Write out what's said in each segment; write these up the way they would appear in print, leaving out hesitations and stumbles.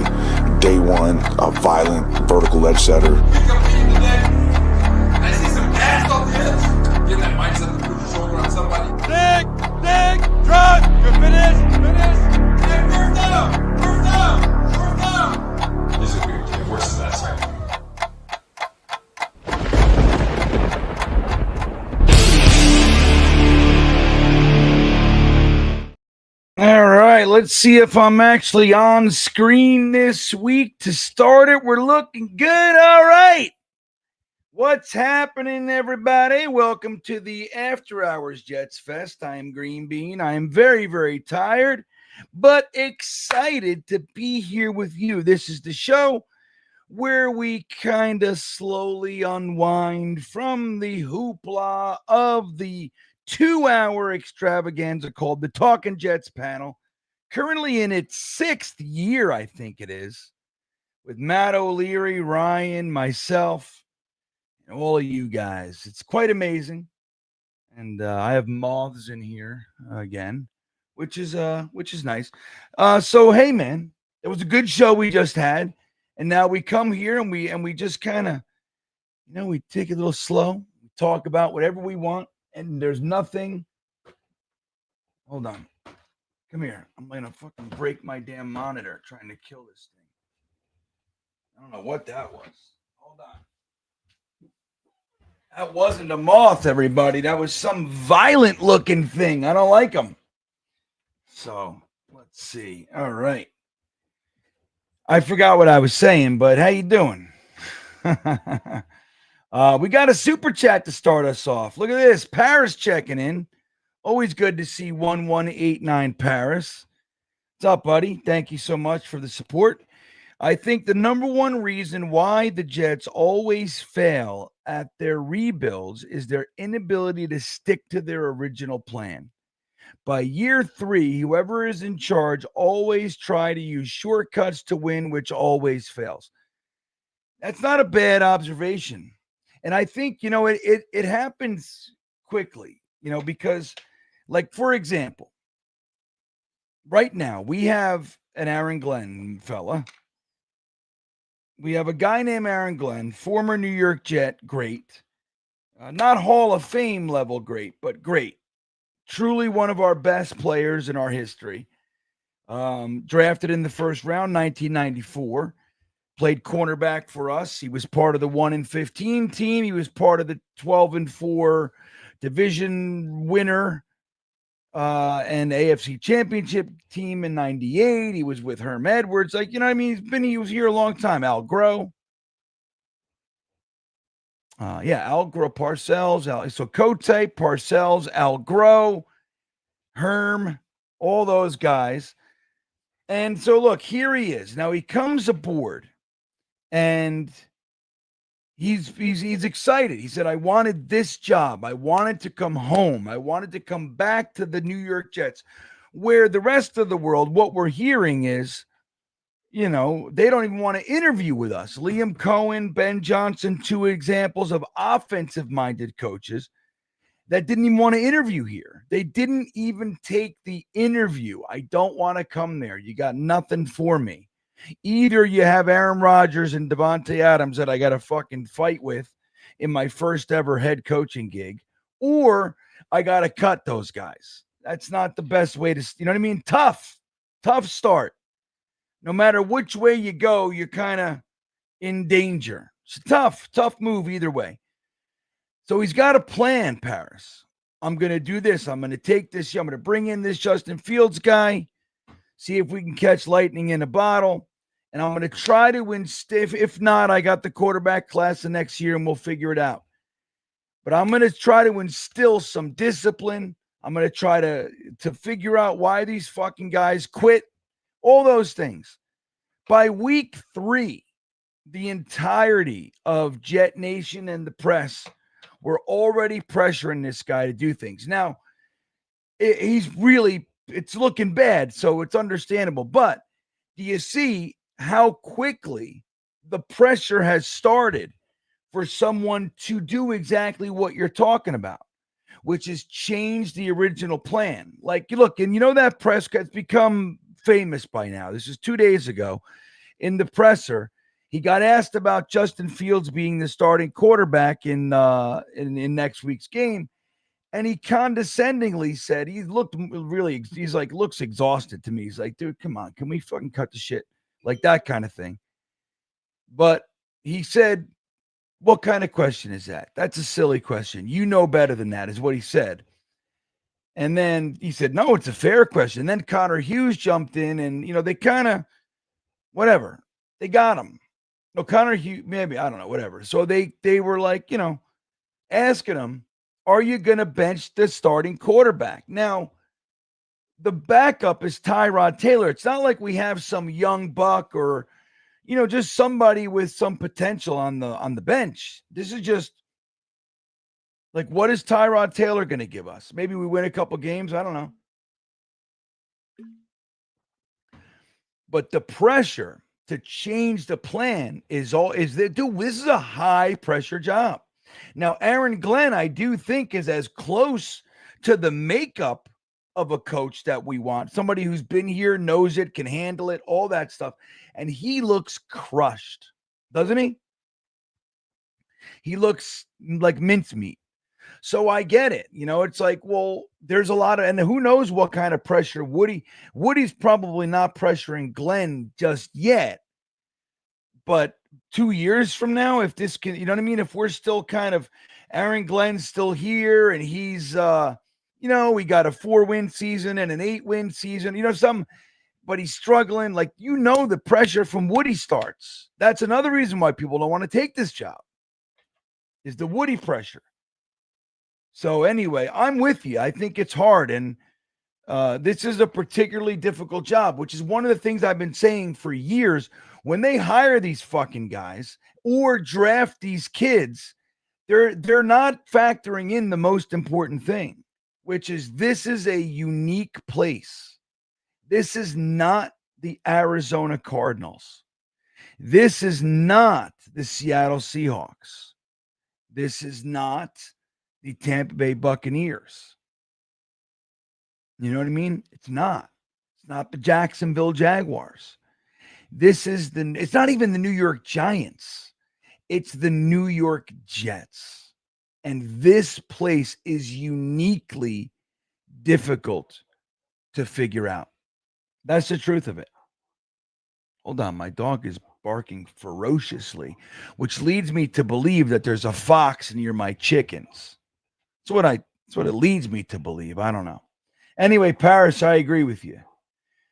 a day one, a violent vertical edge setter. I see some gas off the hips. Get that mindset to put your shoulder on somebody. Dig, drop. You're finished. Hey, first down. This is weird. It worse than that side. All right, let's see if I'm actually on screen this week. To start it, we're looking good. All right. What's happening, everybody? Welcome to the After Hours Jets Fest. I am GreenBean. I am very, very tired, but excited to be here with you. This is the show where we kind of slowly unwind from the hoopla of the 2-hour extravaganza called the Talking Jets panel, currently in its 6th year, I think it is, with Matt O'Leary, Ryan, myself, and all of you guys. It's quite amazing, and I have moths in here again, which is nice. So hey, man, it was a good show we just had, and now we come here and we just kind of, we take it a little slow, we talk about whatever we want. And there's nothing. Hold on. Come here. I'm going to fucking break my damn monitor trying to kill this thing. I don't know what that was. Hold on. That wasn't a moth, everybody. That was some violent looking thing. I don't like them. So let's see. All right. I forgot what I was saying, but how you doing? We got a super chat to start us off. Look at this. Paris checking in. Always good to see 1189 Paris. What's up, buddy? Thank you so much for the support. I think the number one reason why the Jets always fail at their rebuilds is their inability to stick to their original plan. By year 3, whoever is in charge always try to use shortcuts to win, which always fails. That's not a bad observation. And I think, it happens quickly, because, like, for example, right now we have an Aaron Glenn fella. We have a guy named Aaron Glenn, former New York Jet, great. Not Hall of Fame level great, but great. Truly one of our best players in our history. Drafted in the first round, 1994. Played cornerback for us. He was part of the 1-15 team. He was part of the 12-4 division winner and AFC championship team in 98. He was with Herm Edwards. Like, you know what I mean? He was here a long time. Al Groh. Al Groh, Parcells. So Cote, Parcells, Al Groh, Herm, all those guys. And so, look, here he is. Now he comes aboard. And he's excited. He said, I wanted this job. I wanted to come home. I wanted to come back to the New York Jets, where the rest of the world, what we're hearing is, they don't even want to interview with us. Liam Cohen, Ben Johnson, 2 examples of offensive-minded coaches that didn't even want to interview here. They didn't even take the interview. I don't want to come there. You got nothing for me. Either you have Aaron Rodgers and Devontae Adams that I got to fucking fight with in my first ever head coaching gig, or I got to cut those guys. That's not the best way to, you know what I mean? Tough start. No matter which way you go, you're kind of in danger. It's a tough move either way. So he's got a plan, Paris. I'm going to do this. I'm going to take this. I'm going to bring in this Justin Fields guy, see if we can catch lightning in a bottle. And I'm going to try to win stiff. If not, I got the quarterback class the next year and we'll figure it out. But I'm going to try to instill some discipline. I'm going to try to figure out why these fucking guys quit. All those things. By week 3, the entirety of Jet Nation and the press were already pressuring this guy to do things. Now, it's looking bad, so it's understandable. But do you see how quickly the pressure has started for someone to do exactly what you're talking about, which is change the original plan? Like, look, and that press has become famous by now. This is 2 days ago. in the presser, he got asked about Justin Fields being the starting quarterback in next week's game. And he condescendingly said, he looked really, he's like, looks exhausted to me. He's like, dude, come on. Can we fucking cut the shit? Like that kind of thing. But he said, what kind of question is that? That's a silly question. You know better than that, is what he said. And then he said, no, it's a fair question. And then Connor Hughes jumped in and, they kind of, whatever. They got him. No, Connor Hughes, maybe, I don't know, whatever. So they were like, asking him, are you going to bench the starting quarterback? Now, the backup is Tyrod Taylor. It's not like we have some young buck or, just somebody with some potential on the bench. This is just like, what is Tyrod Taylor going to give us? Maybe we win a couple games. I don't know. But the pressure to change the plan is that, dude, this is a high pressure job. Now, Aaron Glenn, I do think, is as close to the makeup of a coach that we want. Somebody who's been here, knows it, can handle it, all that stuff. And he looks crushed, doesn't he? He looks like mincemeat. So I get it. It's like, well, there's a lot of, and who knows what kind of pressure Woody's probably not pressuring Glenn just yet. But 2 years from now, if this can, if we're still kind of, Aaron Glenn's still here and he's, we got a 4-win season and an 8-win season, but he's struggling. Like, the pressure from Woody starts. That's another reason why people don't want to take this job, is the Woody pressure. So anyway, I'm with you. I think it's hard. And this is a particularly difficult job, which is one of the things I've been saying for years. When they hire these fucking guys or draft these kids, they're not factoring in the most important thing, which is this is a unique place. This is not the Arizona Cardinals. This is not the Seattle Seahawks. This is not the Tampa Bay Buccaneers. You know what I mean? It's not. It's not the Jacksonville Jaguars. It's not even the New York Giants. It's the New York Jets. And this place is uniquely difficult to figure out. That's the truth of it. Hold on, my dog is barking ferociously, which leads me to believe that there's a fox near my chickens. That's what it leads me to believe. I don't know. Anyway, Paris, I agree with you.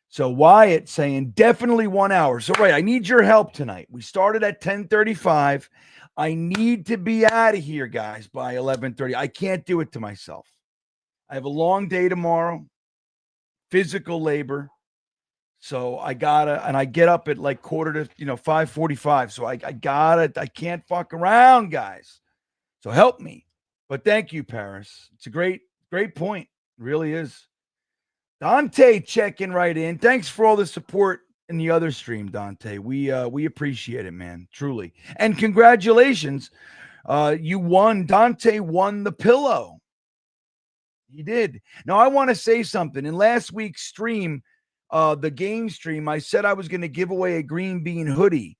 So Wyatt saying definitely 1 hour. So right, I need your help tonight. We started at 10:35. I need to be out of here, guys, by 11:30. I can't do it to myself. I have a long day tomorrow, physical labor. So I get up at like 5:45. So I can't fuck around, guys. So help me. But thank you, Paris. It's a great point. It really is. Dante checking right in. Thanks for all the support in the other stream, Dante. We appreciate it, man. Truly. And congratulations. You won. Dante won the pillow. He did. Now, I want to say something. In last week's stream, the game stream, I said I was going to give away a GreenBean hoodie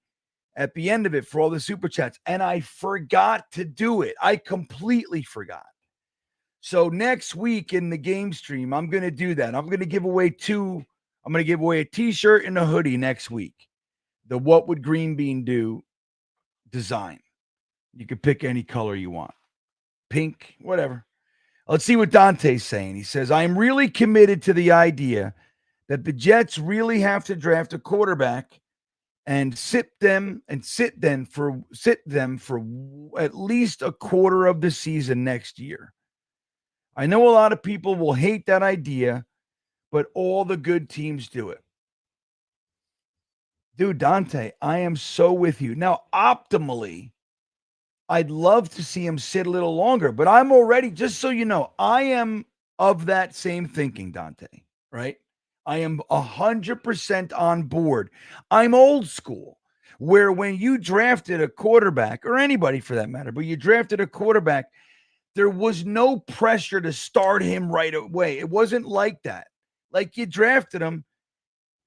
at the end of it for all the super chats, and I forgot to do it. I completely forgot. So next week in the game stream, I'm going to do that. I'm going to give away I'm going to give away a t-shirt and a hoodie next week. The What Would GreenBean Do design. You can pick any color you want. Pink, whatever. Let's see what Dante's saying. He says, I'm really committed to the idea that the Jets really have to draft a quarterback and sit them for at least a quarter of the season next year. I know a lot of people will hate that idea, but all the good teams do it. Dude, Dante, I am so with you. Now, optimally, I'd love to see him sit a little longer, but I'm already, just so you know, I am of that same thinking, Dante, right? I am 100% on board. I'm old school, where when you drafted a quarterback, or anybody for that matter, but you drafted a quarterback, there was no pressure to start him right away. It wasn't like that. Like, you drafted him,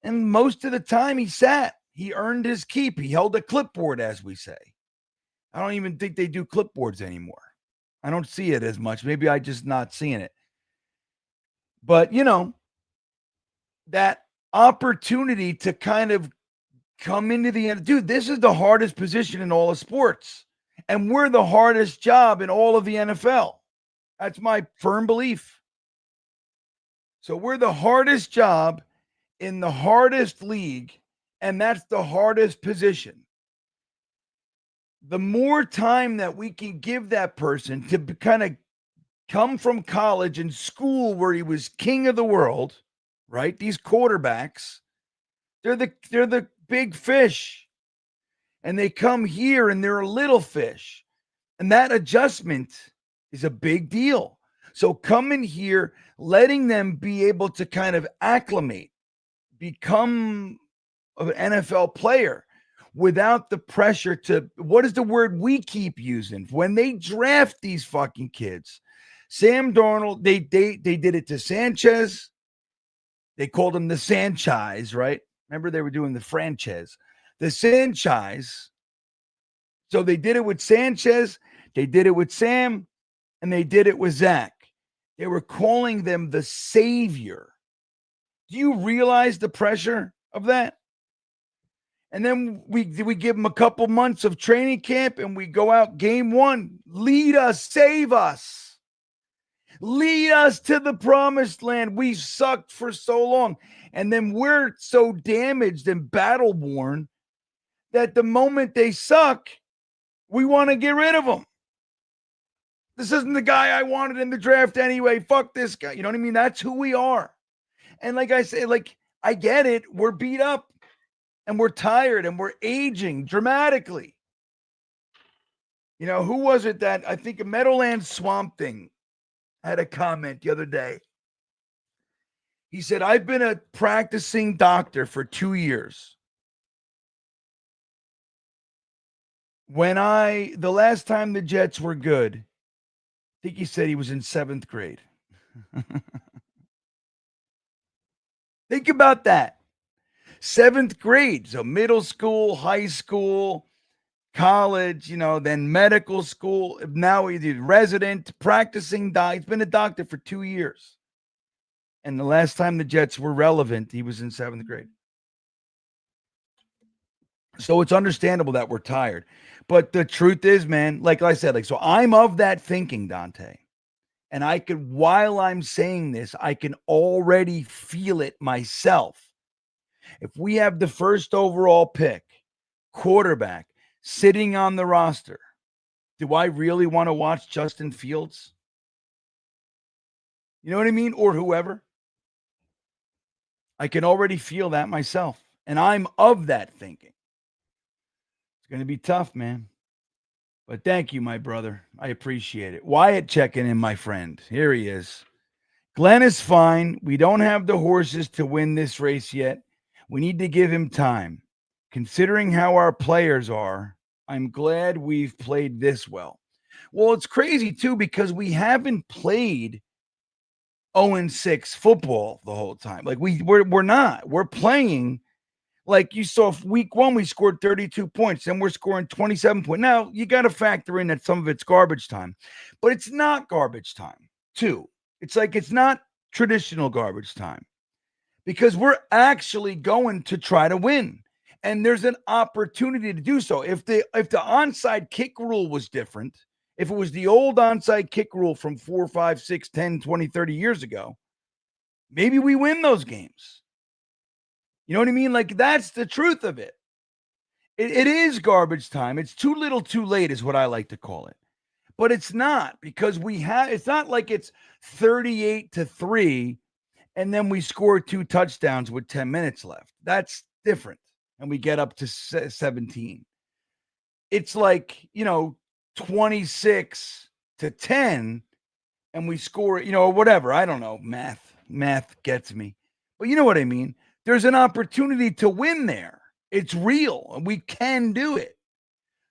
and most of the time he sat. He earned his keep. He held a clipboard, as we say. I don't even think they do clipboards anymore. I don't see it as much. Maybe I just not seeing it. But, that opportunity to kind of come into the end. Dude, this is the hardest position in all of sports. And we're the hardest job in all of the NFL. That's my firm belief. So we're the hardest job in the hardest league, and that's the hardest position. The more time that we can give that person to kind of come from college and school where he was king of the world, right? These quarterbacks, they're the big fish. And they come here and they're a little fish. And that adjustment is a big deal. So coming here, letting them be able to kind of acclimate, become an NFL player without the pressure to, what is the word we keep using? When they draft these fucking kids, Sam Darnold, they did it to Sanchez. They called him the Sanchez, right? Remember they were doing the franchise. The Sanchez. So they did it with Sanchez, they did it with Sam, and they did it with Zach. They were calling them the savior. Do you realize the pressure of that? And then we give them a couple months of training camp and we go out game one. Lead us, save us. Lead us to the promised land. We sucked for so long. And then we're so damaged and battle worn that the moment they suck, we want to get rid of them. This isn't the guy I wanted in the draft anyway. Fuck this guy. You know what I mean? That's who we are. And like I say, I get it. We're beat up and we're tired and we're aging dramatically. Who was it that I think a Meadowlands Swamp Thing had a comment the other day. He said, I've been a practicing doctor for 2 years. The last time the Jets were good, I think he said he was in 7th grade. Think about that. 7th grade. So middle school, high school, college, then medical school. Now he did resident, practicing doc. He's been a doctor for 2 years. And the last time the Jets were relevant, he was in 7th grade. So it's understandable that we're tired. But the truth is, man, like I said, so I'm of that thinking, Dante. And while I'm saying this, I can already feel it myself. If we have the first overall pick, quarterback, sitting on the roster, do I really want to watch Justin Fields? You know what I mean? Or whoever. I can already feel that myself. And I'm of that thinking. It's going to be tough, man. But thank you, my brother. I appreciate it. Wyatt checking in, my friend. Here he is. Glenn is fine. We don't have the horses to win this race yet. We need to give him time. Considering how our players are, I'm glad we've played this well. Well, it's crazy, too, because we haven't played 0-6 football the whole time. We're not. We're playing. Like you saw week 1, we scored 32 points. Then we're scoring 27 points. Now, you got to factor in that some of it's garbage time. But it's not garbage time, too. It's not traditional garbage time. Because we're actually going to try to win. And there's an opportunity to do so. If the onside kick rule was different, if it was the old onside kick rule from 4, 5, 6, 10, 20, 30 years ago, maybe we win those games. You know what I mean? That's the truth of it. It is garbage time. It's too little too late is what I like to call it. But it's not, because it's not like it's 38-3 and then we score 2 touchdowns with 10 minutes left. That's different. And we get up to 17. It's 26-10 and we score, or whatever. I don't know. Math gets me. But you know what I mean? There's an opportunity to win there. It's real and we can do it.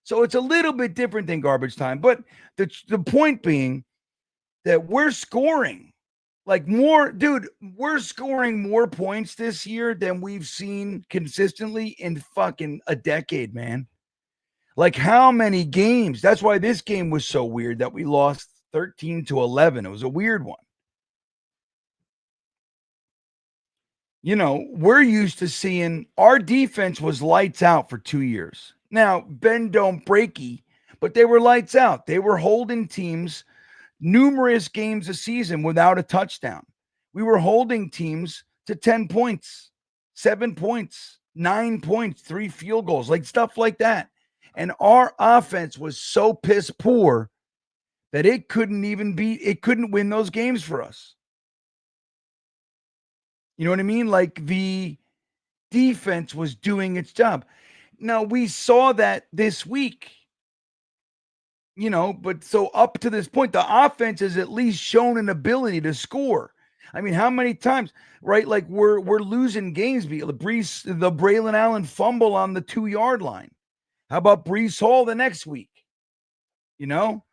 So it's a little bit different than garbage time. But the point being that we're scoring. Like more, dude, we're scoring more points this year than we've seen consistently in fucking a decade, man. Like how many games? That's why this game was so weird that we lost 13-11. It was a weird one. You know, we're used to seeing our defense was lights out for 2 years. Now, bend don't breaky, but they were lights out. They were holding teams numerous games a season without a touchdown. We were holding teams to 10 points, 7 points, 9 points, 3 field goals, like stuff like that. And our offense was so piss poor that it couldn't win those games for us. You know what I mean? Like the defense was doing its job. Now we saw that this week. You know, but so up to this point, the offense has at least shown an ability to score. I mean, how many times, right? Like we're losing games. The Braylon Allen fumble on the 2-yard line. How about Brees Hall the next week? You know,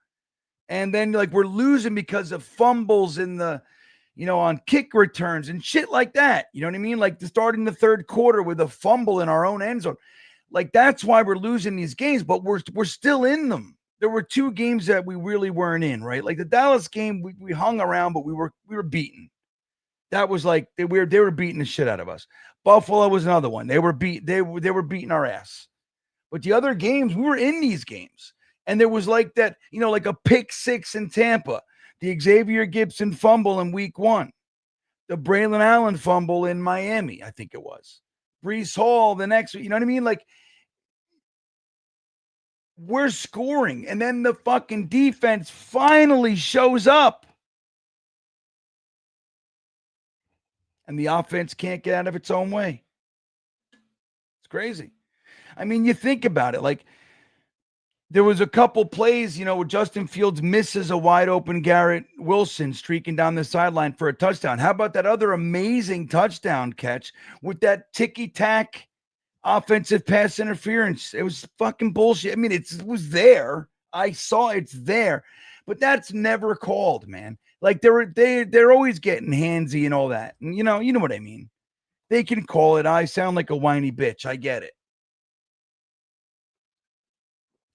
and then like we're losing because of fumbles in the, on kick returns and shit like that. You know what I mean? Like starting the third quarter with a fumble in our own end zone. Like that's why we're losing these games, but we're still in them. There were 2 games that we really weren't in, right? Like the Dallas game, we hung around, but we were beaten. That was like they were beating the shit out of us. Buffalo was another one. They were beating our ass. But the other games, we were in these games. And there was like that, like a pick 6 in Tampa, the Xavier Gibson fumble in week 1, the Braylon Allen fumble in Miami, I think it was. Brees Hall the next week. You know what I mean? Like we're scoring, and then the fucking defense finally shows up. And the offense can't get out of its own way. It's crazy. I mean, you think about it. Like, there was a couple plays, where Justin Fields misses a wide open Garrett Wilson streaking down the sideline for a touchdown. How about that other amazing touchdown catch with that ticky-tack offensive pass interference? It was fucking bullshit. I mean, it was there. I saw it's there, but that's never called, man. Like they're always getting handsy and all that. And you know what I mean. They can call it. I sound like a whiny bitch. I get it.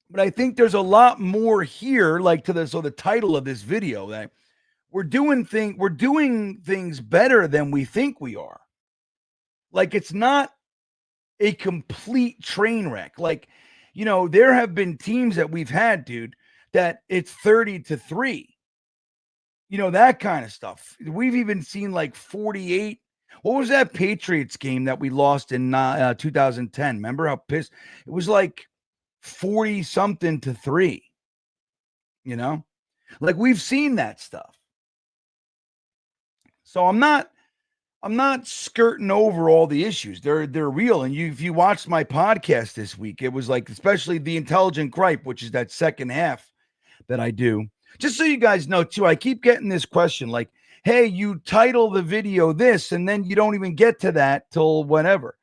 But I think there's a lot more here, like the title of this video, that we're doing things better than we think we are. Like it's not a complete train wreck. Like, there have been teams that we've had, dude, that it's 30-3. That kind of stuff. We've even seen like 48. What was that Patriots game that we lost in 2010? Remember how pissed it was? Like 40 something to 3. Like we've seen that stuff. So I'm not skirting over all the issues. They're real. And if you watched my podcast this week, it was like, especially the Intelligent Gripe, which is that second half that I do. Just so you guys know too, I keep getting this question like, hey, you title the video this, and then you don't even get to that till whenever.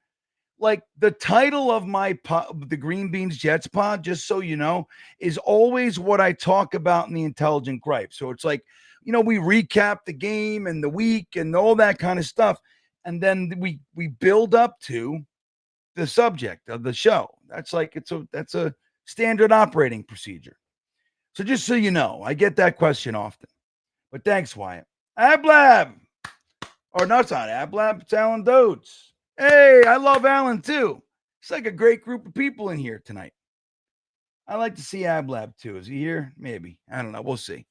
Like the title of the Green Beans Jets pod, just so you know, is always what I talk about in the Intelligent Gripe. So it's like, we recap the game and the week and all that kind of stuff. And then we build up to the subject of the show. That's a standard operating procedure. So just so you know, I get that question often. But thanks, Wyatt. Ablab. Or no, it's not Ablab, it's Alan Dodes. Hey, I love Alan too. It's like a great group of people in here tonight. I like to see Ablab too. Is he here? Maybe. I don't know. We'll see.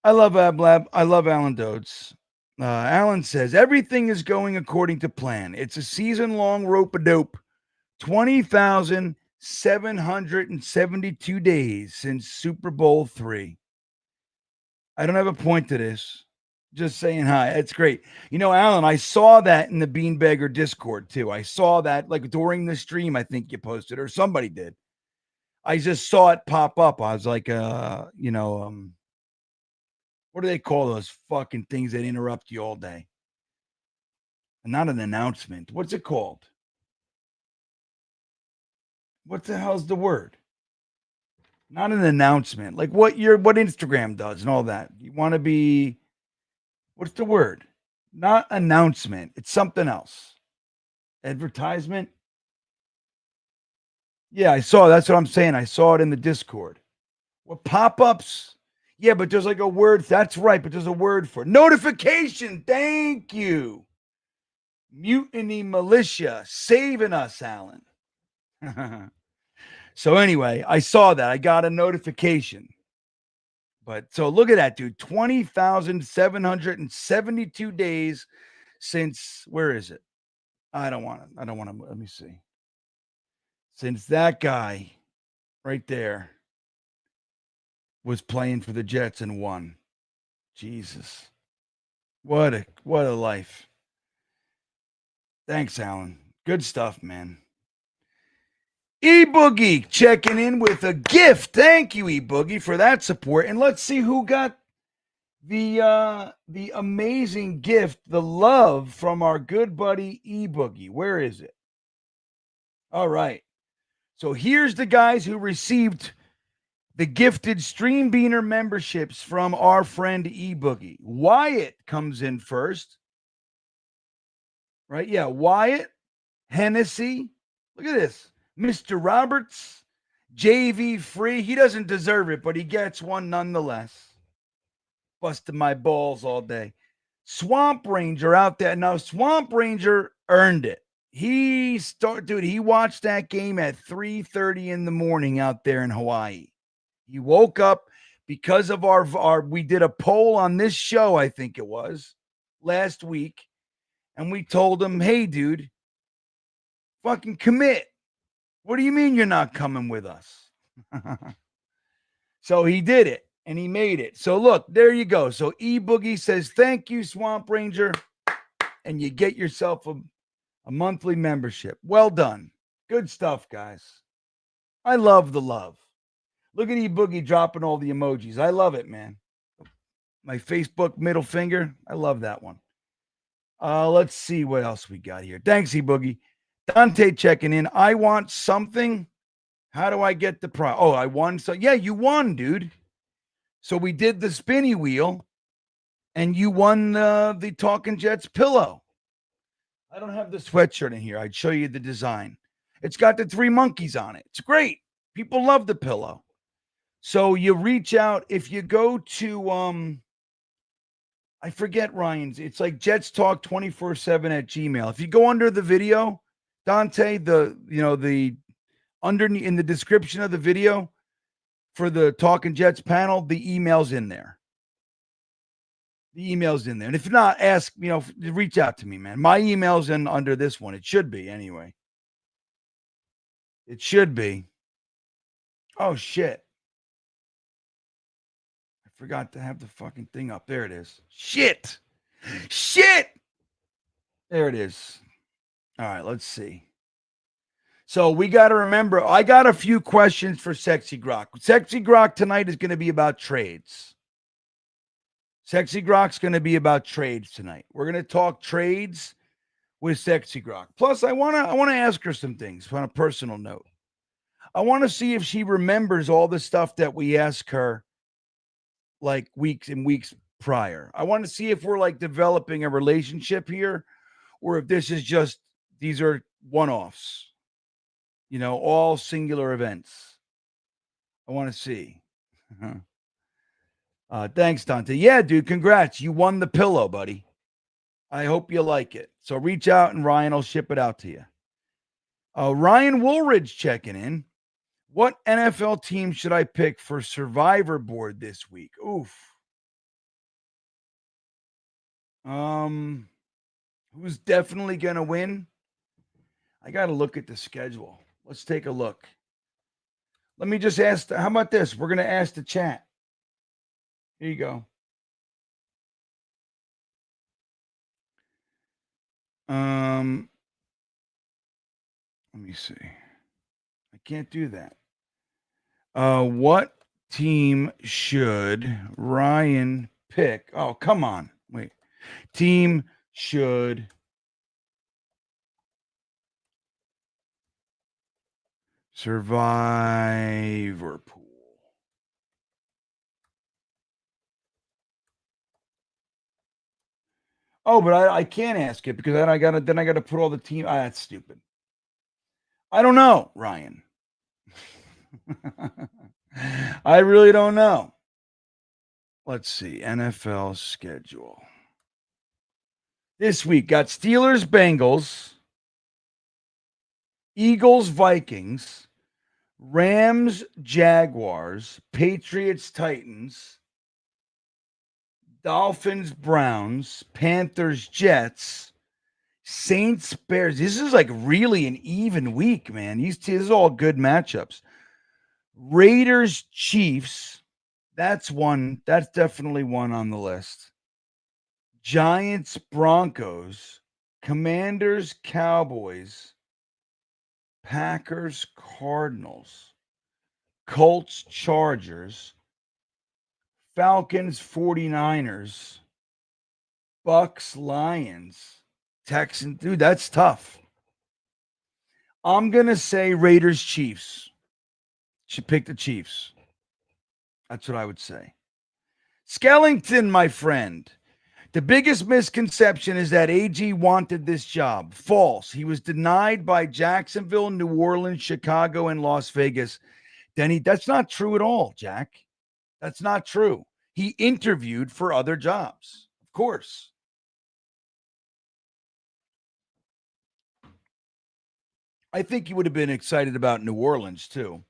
I love Ablab. I love Alan Dodes. Alan says, everything is going according to plan. It's a season-long rope-a-dope. 20,772 days since Super Bowl III. I don't have a point to this. Just saying hi. It's great. Alan, I saw that in the Beanbagger Discord too. I saw that like during the stream, I think you posted or somebody did. I just saw it pop up. I was like, what do they call those fucking things that interrupt you all day? Not an announcement. What's it called? What the hell's the word? Not an announcement. Like what Instagram does and all that. You want to be What's the word? Not announcement. It's something else. Advertisement. Yeah, I saw. That's what I'm saying. I saw it in the Discord. What pop-ups? Yeah, but there's like a word. That's right, but there's a word for it. Notification. Thank you. Mutiny militia saving us, Alan. So anyway, I saw that. I got a notification. But so look at that, dude. 20,772 days since where is it? I don't want to. Let me see. Since that guy right there was playing for the Jets and won. Jesus. What a life. Thanks, Alan. Good stuff, man. E-Boogie checking in with a gift. Thank you, E-Boogie, for that support. And let's see who got the amazing gift, the love from our good buddy E-Boogie. Where is it? All right. So here's the guys who received the gifted Stream Beaner memberships from our friend E-Boogie. Wyatt comes in first. Right? Yeah, Wyatt, Hennessy. Look at this. Mr. Roberts, JV Free. He doesn't deserve it, but he gets one nonetheless. Busting my balls all day. Swamp Ranger out there. Now, Swamp Ranger earned it. He watched that game at 3:30 in the morning out there in Hawaii. He woke up because of our we did a poll on this show, I think it was, last week. And we told him, hey, dude, fucking commit. What do you mean you're not coming with us? So he did it and he made it. So look, there you go. So E-Boogie says, thank you, Swamp Ranger. And you get yourself a monthly membership. Well done. Good stuff, guys. I love the love. Look at E-Boogie dropping all the emojis. I love it, man. My Facebook middle finger. I love that one. Let's see what else we got here. Thanks, E-Boogie. Dante checking in. I want something. How do I get the prize? Oh, I won. So yeah, you won, dude. So we did the spinny wheel, and you won the Talking Jets pillow. I don't have the sweatshirt in here. I'd show you the design. It's got the 3 monkeys on it. It's great. People love the pillow. So you reach out if you go to I forget Ryan's. It's like Jets Talk 24/7 at Gmail. If you go under the video, Dante, the underneath in the description of the video for the Talking Jets panel, the email's in there. The email's in there. And if not, ask, reach out to me, man. My email's in under this one. It should be anyway. It should be. Oh, shit. I forgot to have the fucking thing up. There it is. Shit. There it is. All right, let's see. So we got to remember, I got a few questions for Sexy Grok. Sexy Grok tonight is going to be about trades. Sexy Grok's going to be about trades tonight. We're going to talk trades with Sexy Grok. Plus, I want to ask her some things on a personal note. I want to see if she remembers all the stuff that we asked her like weeks and weeks prior. I want to see if we're like developing a relationship here or if this is just, these are one-offs, all singular events. I want to see. Thanks, Dante. Yeah, dude, congrats. You won the pillow, buddy. I hope you like it. So reach out and Ryan will ship it out to you. Ryan Woolridge checking in. What NFL team should I pick for Survivor Board this week? Oof. Who's definitely going to win? I got to look at the schedule. Let's take a look. Let me just ask. How about this? We're going to ask the chat. Here you go. Let me see. I can't do that. What team should Ryan pick? Oh, come on. Wait. Team should Survivor Pool. Oh, but I can't ask it because then I gotta put all the team. That's stupid. I don't know, Ryan. I really don't know. Let's see. NFL schedule. This week got Steelers, Bengals, Eagles, Vikings, Rams, Jaguars, Patriots, Titans, Dolphins, Browns, Panthers, Jets, Saints, Bears. This is like really an even week, man. This is all good matchups. Raiders, Chiefs. That's one. That's definitely one on the list. Giants, Broncos, Commanders, Cowboys, Packers, Cardinals, Colts, Chargers, Falcons, 49ers, Bucks, Lions, Texans. Dude, that's tough. I'm going to say Raiders, Chiefs. Should pick the Chiefs. That's what I would say. Skellington, my friend. The biggest misconception is that AG wanted this job. False. He was denied by Jacksonville, New Orleans, Chicago, and Las Vegas. Denny, that's not true at all, Jack. That's not true. He interviewed for other jobs. Of course. I think he would have been excited about New Orleans, too.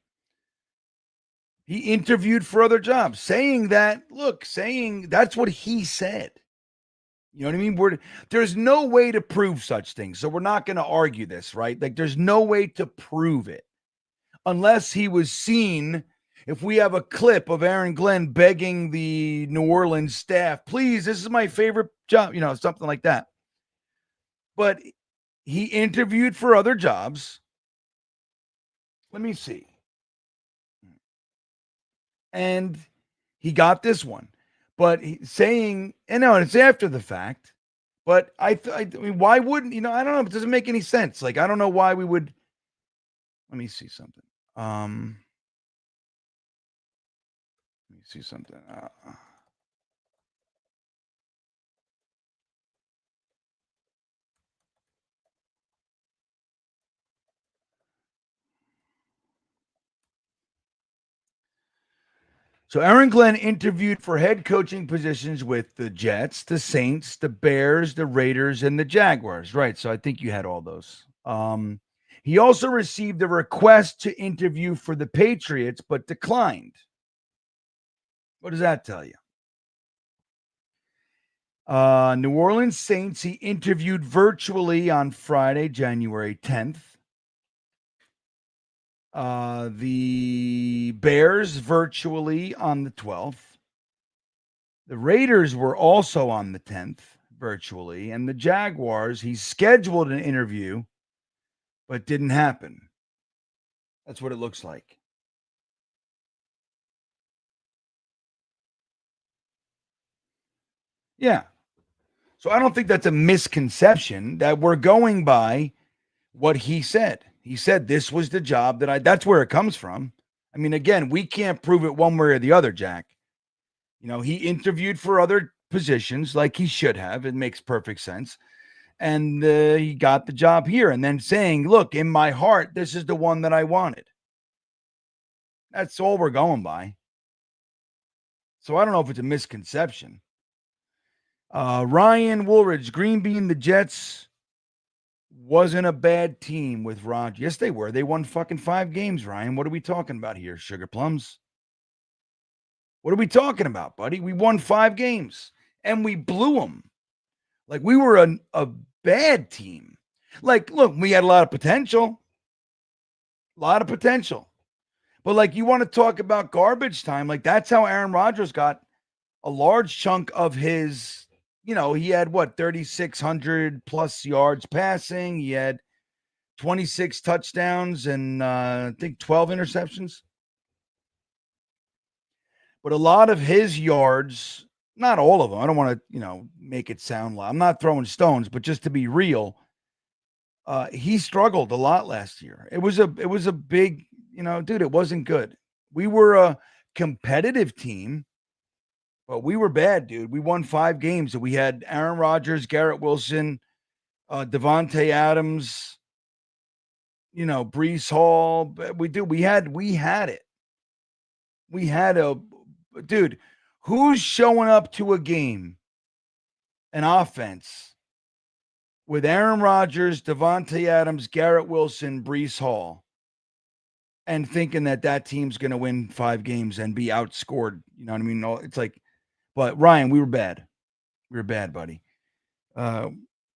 He interviewed for other jobs, saying that's what he said. You know what I mean? There's no way to prove such things. So we're not going to argue this, right? Like there's no way to prove it unless he was seen. If we have a clip of Aaron Glenn begging the New Orleans staff, please, this is my favorite job, something like that. But he interviewed for other jobs. Let me see. And he got this one. But saying, and it's after the fact. But I mean, why wouldn't, I don't know. It doesn't make any sense. Like, I don't know why we would. Let me see something. Let me see something. So Aaron Glenn interviewed for head coaching positions with the Jets, the Saints, the Bears, the Raiders, and the Jaguars. Right. So I think you had all those. He also received a request to interview for the Patriots, but declined. What does that tell you? New Orleans Saints, he interviewed virtually on Friday, January 10th. The Bears virtually on the 12th. The Raiders were also on the 10th virtually. And the Jaguars, he scheduled an interview, but didn't happen. That's what it looks like. Yeah. So I don't think that's a misconception that we're going by what he said. He said this was the job that's where it comes from. I mean, again, we can't prove it one way or the other, Jack. He interviewed for other positions like he should have. It makes perfect sense. And he got the job here and then saying, look, in my heart, this is the one that I wanted. That's all we're going by. So I don't know if it's a misconception. Ryan Woolridge, GreenBean, the Jets wasn't a bad team with Rodgers. Yes, they were. They won fucking 5 games, Ryan. What are we talking about here, Sugar Plums? What are we talking about, buddy? We won 5 games and we blew them. Like we were a bad team. Like, look, we had a lot of potential. But like you want to talk about garbage time, like that's how Aaron Rodgers got a large chunk of his, he had 3,600 plus yards passing. He had 26 touchdowns and I think 12 interceptions. But a lot of his yards, not all of them. I don't want to, make it sound like I'm not throwing stones, but just to be real, he struggled a lot last year. It was a big, dude, it wasn't good. We were a competitive team, But we were bad, dude. We won 5 games. And we had Aaron Rodgers, Garrett Wilson, Devontae Adams, Brees Hall. We had it. We had a dude. Who's showing up to a game, an offense with Aaron Rodgers, Devontae Adams, Garrett Wilson, Brees Hall, and thinking that team's going to win 5 games and be outscored? You know what I mean? It's like, but Ryan, we were bad. We were bad, buddy.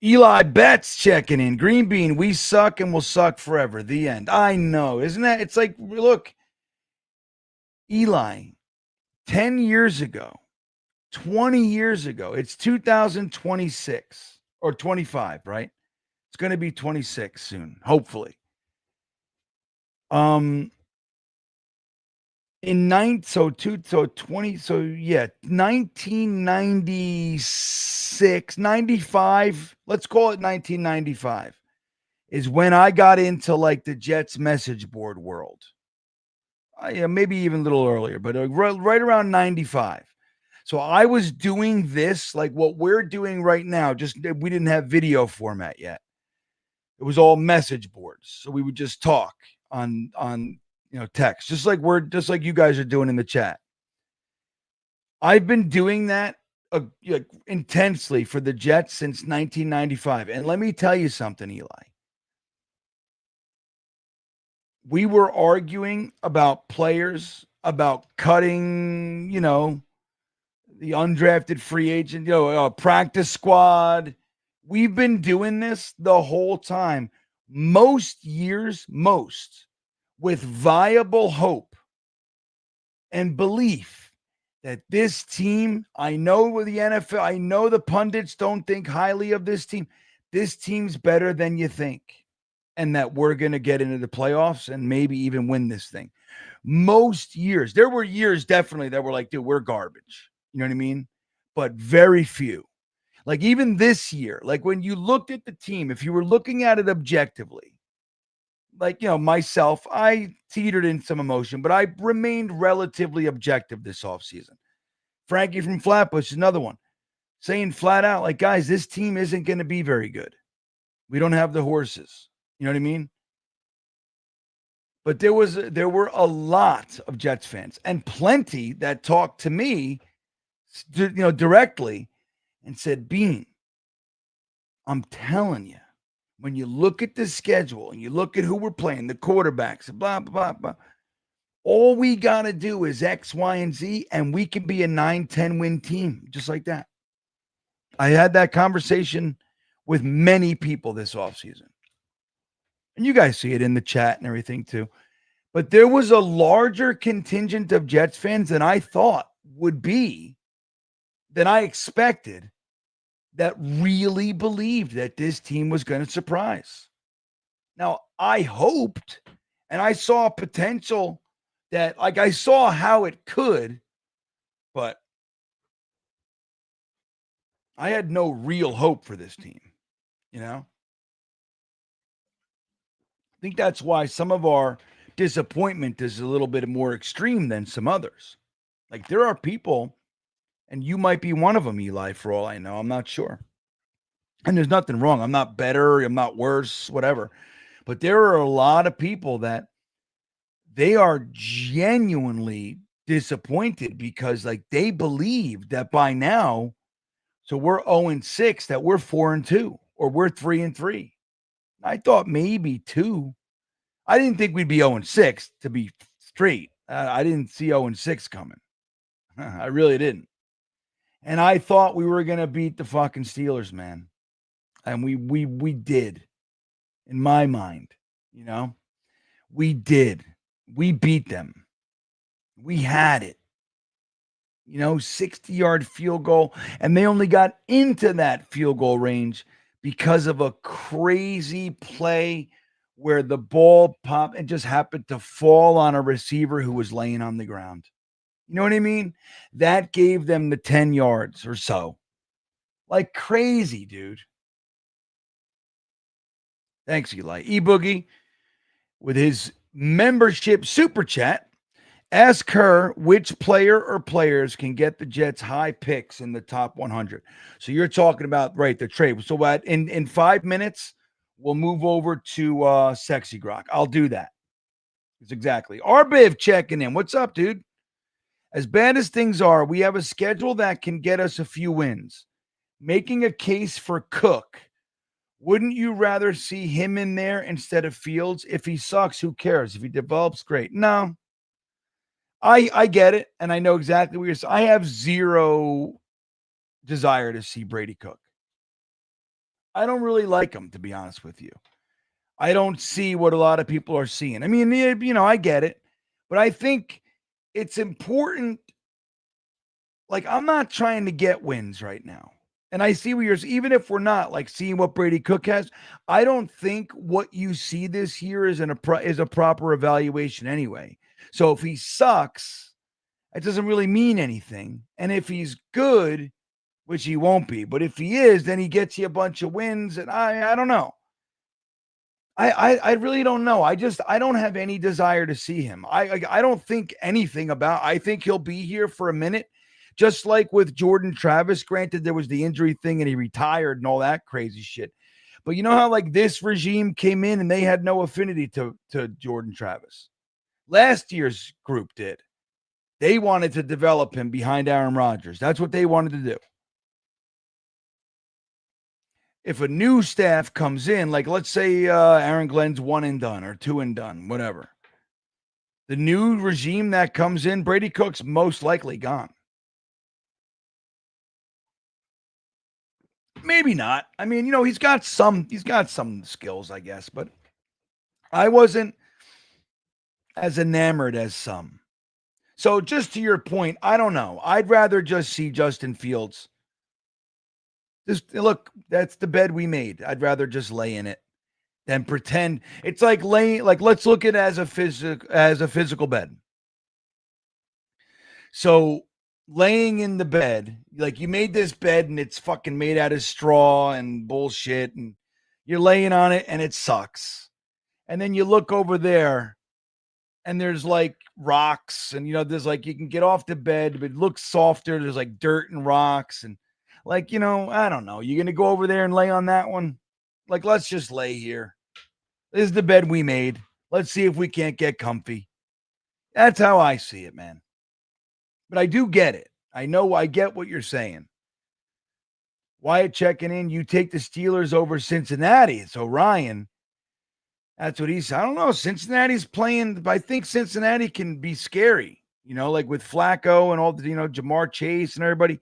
Eli Betts checking in. GreenBean, we suck and will suck forever. The end. I know. Isn't that? It's like, look, Eli, 10 years ago, 20 years ago, it's 2026 or 25, right? It's going to be 26 soon, hopefully. In 1996, 95, let's call it 1995, is when I got into like the Jets message board world. Maybe even a little earlier, but right around 95. So I was doing this, like what we're doing right now, just we didn't have video format yet. It was all message boards. So we would just talk on text, just like you guys are doing in the chat. I've been doing that intensely for the Jets since 1995. And let me tell you something, Eli. We were arguing about players, about cutting, the undrafted free agent, practice squad. We've been doing this the whole time. Most years, with viable hope and belief that this team, I know with the NFL, I know the pundits don't think highly of this team. This team's better than you think. And that we're going to get into the playoffs and maybe even win this thing. Most years, there were years definitely that were like, dude, we're garbage. You know what I mean? But very few. Like even this year, like when you looked at the team, if you were looking at it objectively, like, myself, I teetered in some emotion, but I remained relatively objective this offseason. Frankie from Flatbush is another one, saying flat out, like, guys, this team isn't going to be very good. We don't have the horses. You know what I mean? But there were a lot of Jets fans and plenty that talked to me, directly and said, Bean, I'm telling you, when you look at the schedule and you look at who we're playing, the quarterbacks, blah, blah, blah, all we got to do is X, Y, and Z, and we can be a 9-10 win team, just like that. I had that conversation with many people this offseason. And you guys see it in the chat and everything too. But there was a larger contingent of Jets fans than I thought would be, than I expected, that really believed that this team was going to surprise. Now, I hoped and I saw potential that, like, I saw how it could, but I had no real hope for this team, I think that's why some of our disappointment is a little bit more extreme than some others. Like, there are people, and you might be one of them, Eli, for all I know. I'm not sure. And there's nothing wrong. I'm not better. I'm not worse, whatever. But there are a lot of people that they are genuinely disappointed because, like, they believe that by now, so we're 0-6, that we're 4-2, or we're 3-3. I thought maybe 2. I didn't think we'd be 0-6, to be straight. I didn't see 0-6 coming. I really didn't. And I thought we were going to beat the fucking Steelers, man. And we did. In my mind, we did. We beat them. We had it. 60-yard field goal. And they only got into that field goal range because of a crazy play where the ball popped and just happened to fall on a receiver who was laying on the ground. You know what I mean? That gave them the 10 yards or so. Like crazy, dude. Thanks, Eli. E-Boogie with his membership super chat Ask her which player or players can get the Jets high picks in the top 100. So you're talking about, right, the trade. So what in 5 minutes, we'll move over to Sexy Grok. I'll do that. It's exactly. Arbiv checking in. What's up, dude? As bad as things are, we have a schedule that can get us a few wins. Making a case for Cook. Wouldn't you rather see him in there instead of Fields? If he sucks, who cares? If he develops, great. No, I get it, and I know exactly what you're saying. I have zero desire to see Brady Cook. I don't really like him, to be honest with you. I don't see what a lot of people are seeing. I mean, I get it, but I think it's important. Like, I'm not trying to get wins right now. And I see what you're, even if we're not like seeing what Brady Cook has, I don't think what you see this year is a proper evaluation anyway. So if he sucks, it doesn't really mean anything. And if he's good, which he won't be, but if he is, then he gets you a bunch of wins. And I don't know. I really don't know. I don't have any desire to see him. I don't think anything about. I think he'll be here for a minute, just like with Jordan Travis. Granted, there was the injury thing and he retired and all that crazy shit. But you know how like this regime came in and they had no affinity to Jordan Travis. Last year's group did. They wanted to develop him behind Aaron Rodgers. That's what they wanted to do. If a new staff comes in, like let's say Aaron Glenn's 1 and done or 2 and done, whatever. The new regime that comes in, Brady Cook's most likely gone. Maybe not. I mean, he's got some skills, I guess, but I wasn't as enamored as some. So just to your point, I don't know. I'd rather just see Justin Fields. Just look, that's the bed we made. I'd rather just lay in it than pretend. It's like laying, like let's look at it as a physical bed. So laying in the bed, like you made this bed and it's fucking made out of straw and bullshit, and you're laying on it and it sucks. And then you look over there and there's like rocks and there's like you can get off the bed, but it looks softer. There's like dirt and rocks and like, I don't know. You're going to go over there and lay on that one? Like, let's just lay here. This is the bed we made. Let's see if we can't get comfy. That's how I see it, man. But I do get it. I get what you're saying. Wyatt checking in. You take the Steelers over Cincinnati. It's Orion. That's what he said. I don't know. Cincinnati's playing. I think Cincinnati can be scary, like with Flacco and all the, Jamar Chase and everybody.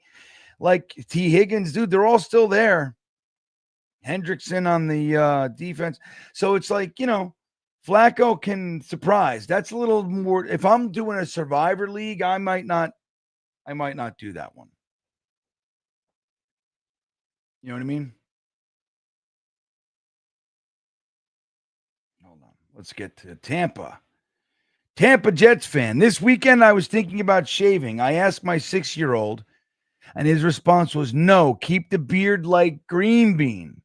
Like T. Higgins, dude, they're all still there. Hendrickson on the defense. So it's like, Flacco can surprise. That's a little more. If I'm doing a survivor league, I might not do that one. You know what I mean? Hold on. Let's get to Tampa. Tampa Jets fan. This weekend, I was thinking about shaving. I asked my 6-year-old, and his response was, no, keep the beard like GreenBean.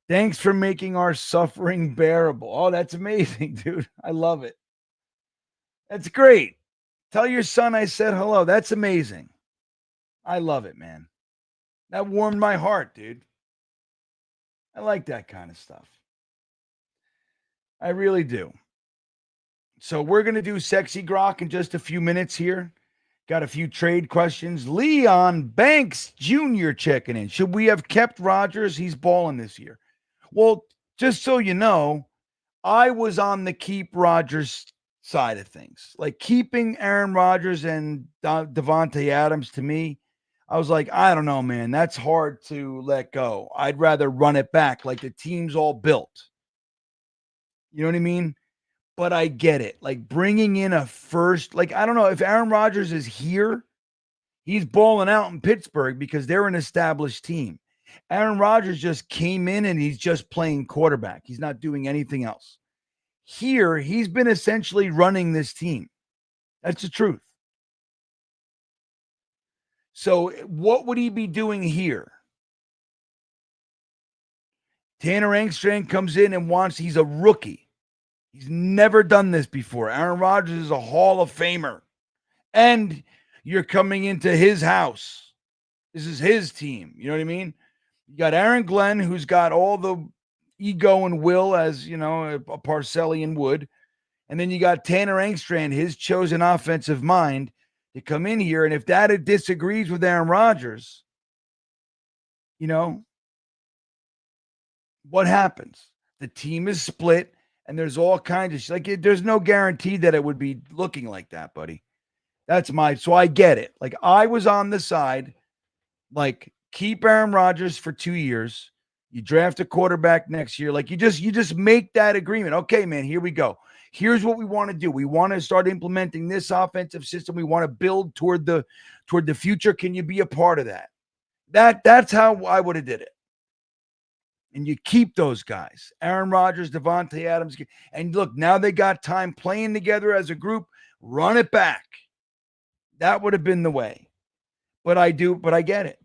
Thanks for making our suffering bearable. Oh, that's amazing, dude. I love it. That's great. Tell your son I said hello. That's amazing. I love it, man. That warmed my heart, dude. I like that kind of stuff. I really do. So we're going to do Sexy Grok in just a few minutes here. Got a few trade questions. Leon Banks Jr. checking in. Should we have kept Rodgers? He's balling this year. Well, just so you know, I was on the keep Rodgers side of things. Like keeping Aaron Rodgers and Devontae Adams, to me, I was like, I don't know, man. That's hard to let go. I'd rather run it back like the team's all built. You know what I mean? But I get it. Like bringing in a first, like, I don't know if Aaron Rodgers is here, he's balling out in Pittsburgh because they're an established team. Aaron Rodgers just came in and he's just playing quarterback. He's not doing anything else. Here, he's been essentially running this team. That's the truth. So what would he be doing here? Tanner Engstrand comes in and he's a rookie. He's never done this before. Aaron Rodgers is a Hall of Famer. And you're coming into his house. This is his team. You know what I mean? You got Aaron Glenn, who's got all the ego and will as, a Parcellian would. And then you got Tanner Engstrand, his chosen offensive mind, to come in here. And if that disagrees with Aaron Rodgers, what happens? The team is split, and there's all kinds of shit. There's no guarantee that it would be looking like that, buddy. So I get it. Like, I was on the side, like, keep Aaron Rodgers for 2 years. You draft a quarterback next year. Like, you just make that agreement. Okay, man, here we go. Here's what we want to do. We want to start implementing this offensive system. We want to build toward the future. Can you be a part of that? That's how I would have did it. And you keep those guys, Aaron Rodgers, Devontae Adams. And look, now they got time playing together as a group. Run it back. That would have been the way. But I get it.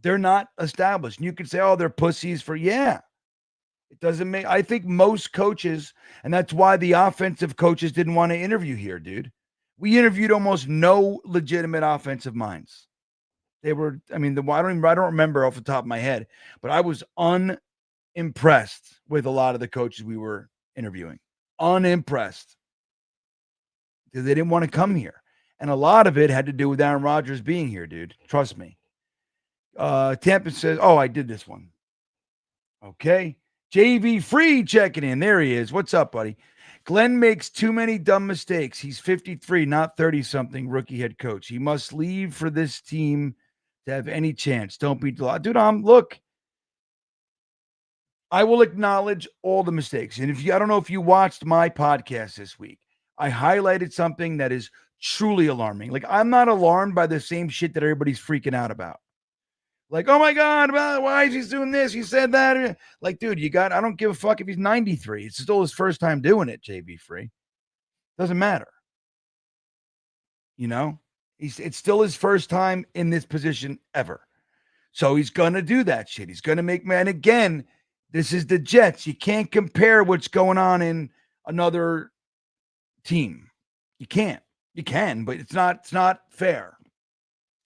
They're not established. And you could say, oh, they're pussies it doesn't make, I think most coaches, and that's why the offensive coaches didn't want to interview here, dude. We interviewed almost no legitimate offensive minds. They were, I don't remember off the top of my head, but I was unimpressed with a lot of the coaches we were interviewing. Unimpressed. Because they didn't want to come here. And a lot of it had to do with Aaron Rodgers being here, dude. Trust me. Tampa says, oh, I did this one. Okay. JV Free checking in. There he is. What's up, buddy? Glenn makes too many dumb mistakes. He's 53, not 30-something rookie head coach. He must leave for this team to have any chance. Don't be dude. Look, I will acknowledge all the mistakes. And I don't know if you watched my podcast this week, I highlighted something that is truly alarming. Like, I'm not alarmed by the same shit that everybody's freaking out about. Like, oh my God, why is he doing this? He said that. Like, dude, I don't give a fuck if he's 93. It's still his first time doing it, JB Free. Doesn't matter. It's still his first time in this position ever. So he's going to do that shit. He's going to make, man, again, this is the Jets. You can't compare what's going on in another team. You can't. You can, but it's not fair.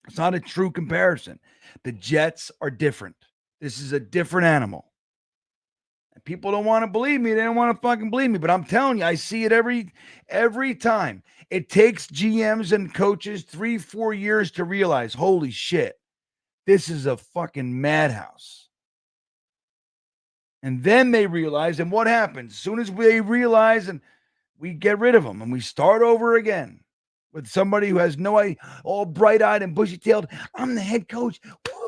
It's not a true comparison. The Jets are different. This is a different animal. And people don't want to believe me. They don't want to fucking believe me. But I'm telling you, I see it every time. It takes GMs and coaches 3-4 years to realize, holy shit, this is a fucking madhouse. And then they realize, and what happens? As soon as they realize, and we get rid of them, and we start over again with somebody who has no idea, all bright-eyed and bushy-tailed. I'm the head coach.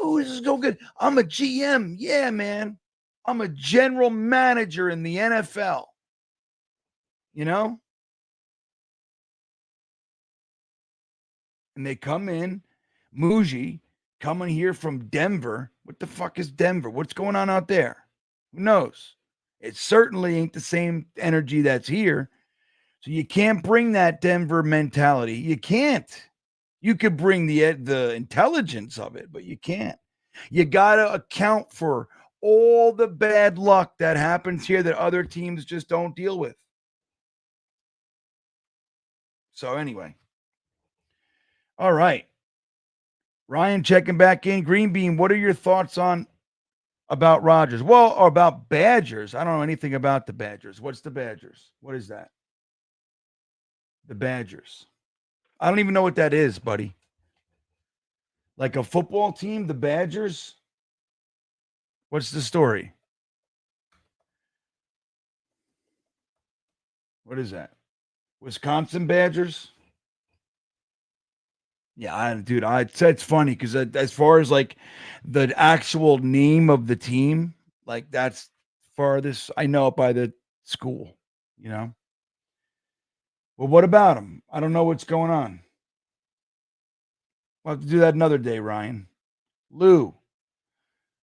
Woo, this is so good. I'm a GM. Yeah, man. I'm a general manager in the NFL. And they come in, Muji, coming here from Denver. What the fuck is Denver? What's going on out there? Who knows? It certainly ain't the same energy that's here. So you can't bring that Denver mentality. You can't. You could bring the intelligence of it, but you can't. You got to account for all the bad luck that happens here that other teams just don't deal with. So anyway. All right. Ryan checking back in. GreenBean, what are your thoughts about Rodgers? Well, or about Badgers. I don't know anything about the Badgers. What's the Badgers? What is that? The Badgers. I don't even know what that is, buddy. Like a football team, the Badgers? What's the story? What is that? Wisconsin Badgers? Yeah, dude, it's funny because as far as like the actual name of the team, like that's farthest. I know it by the school, Well, what about them? I don't know what's going on. We'll have to do that another day, Ryan. Lou,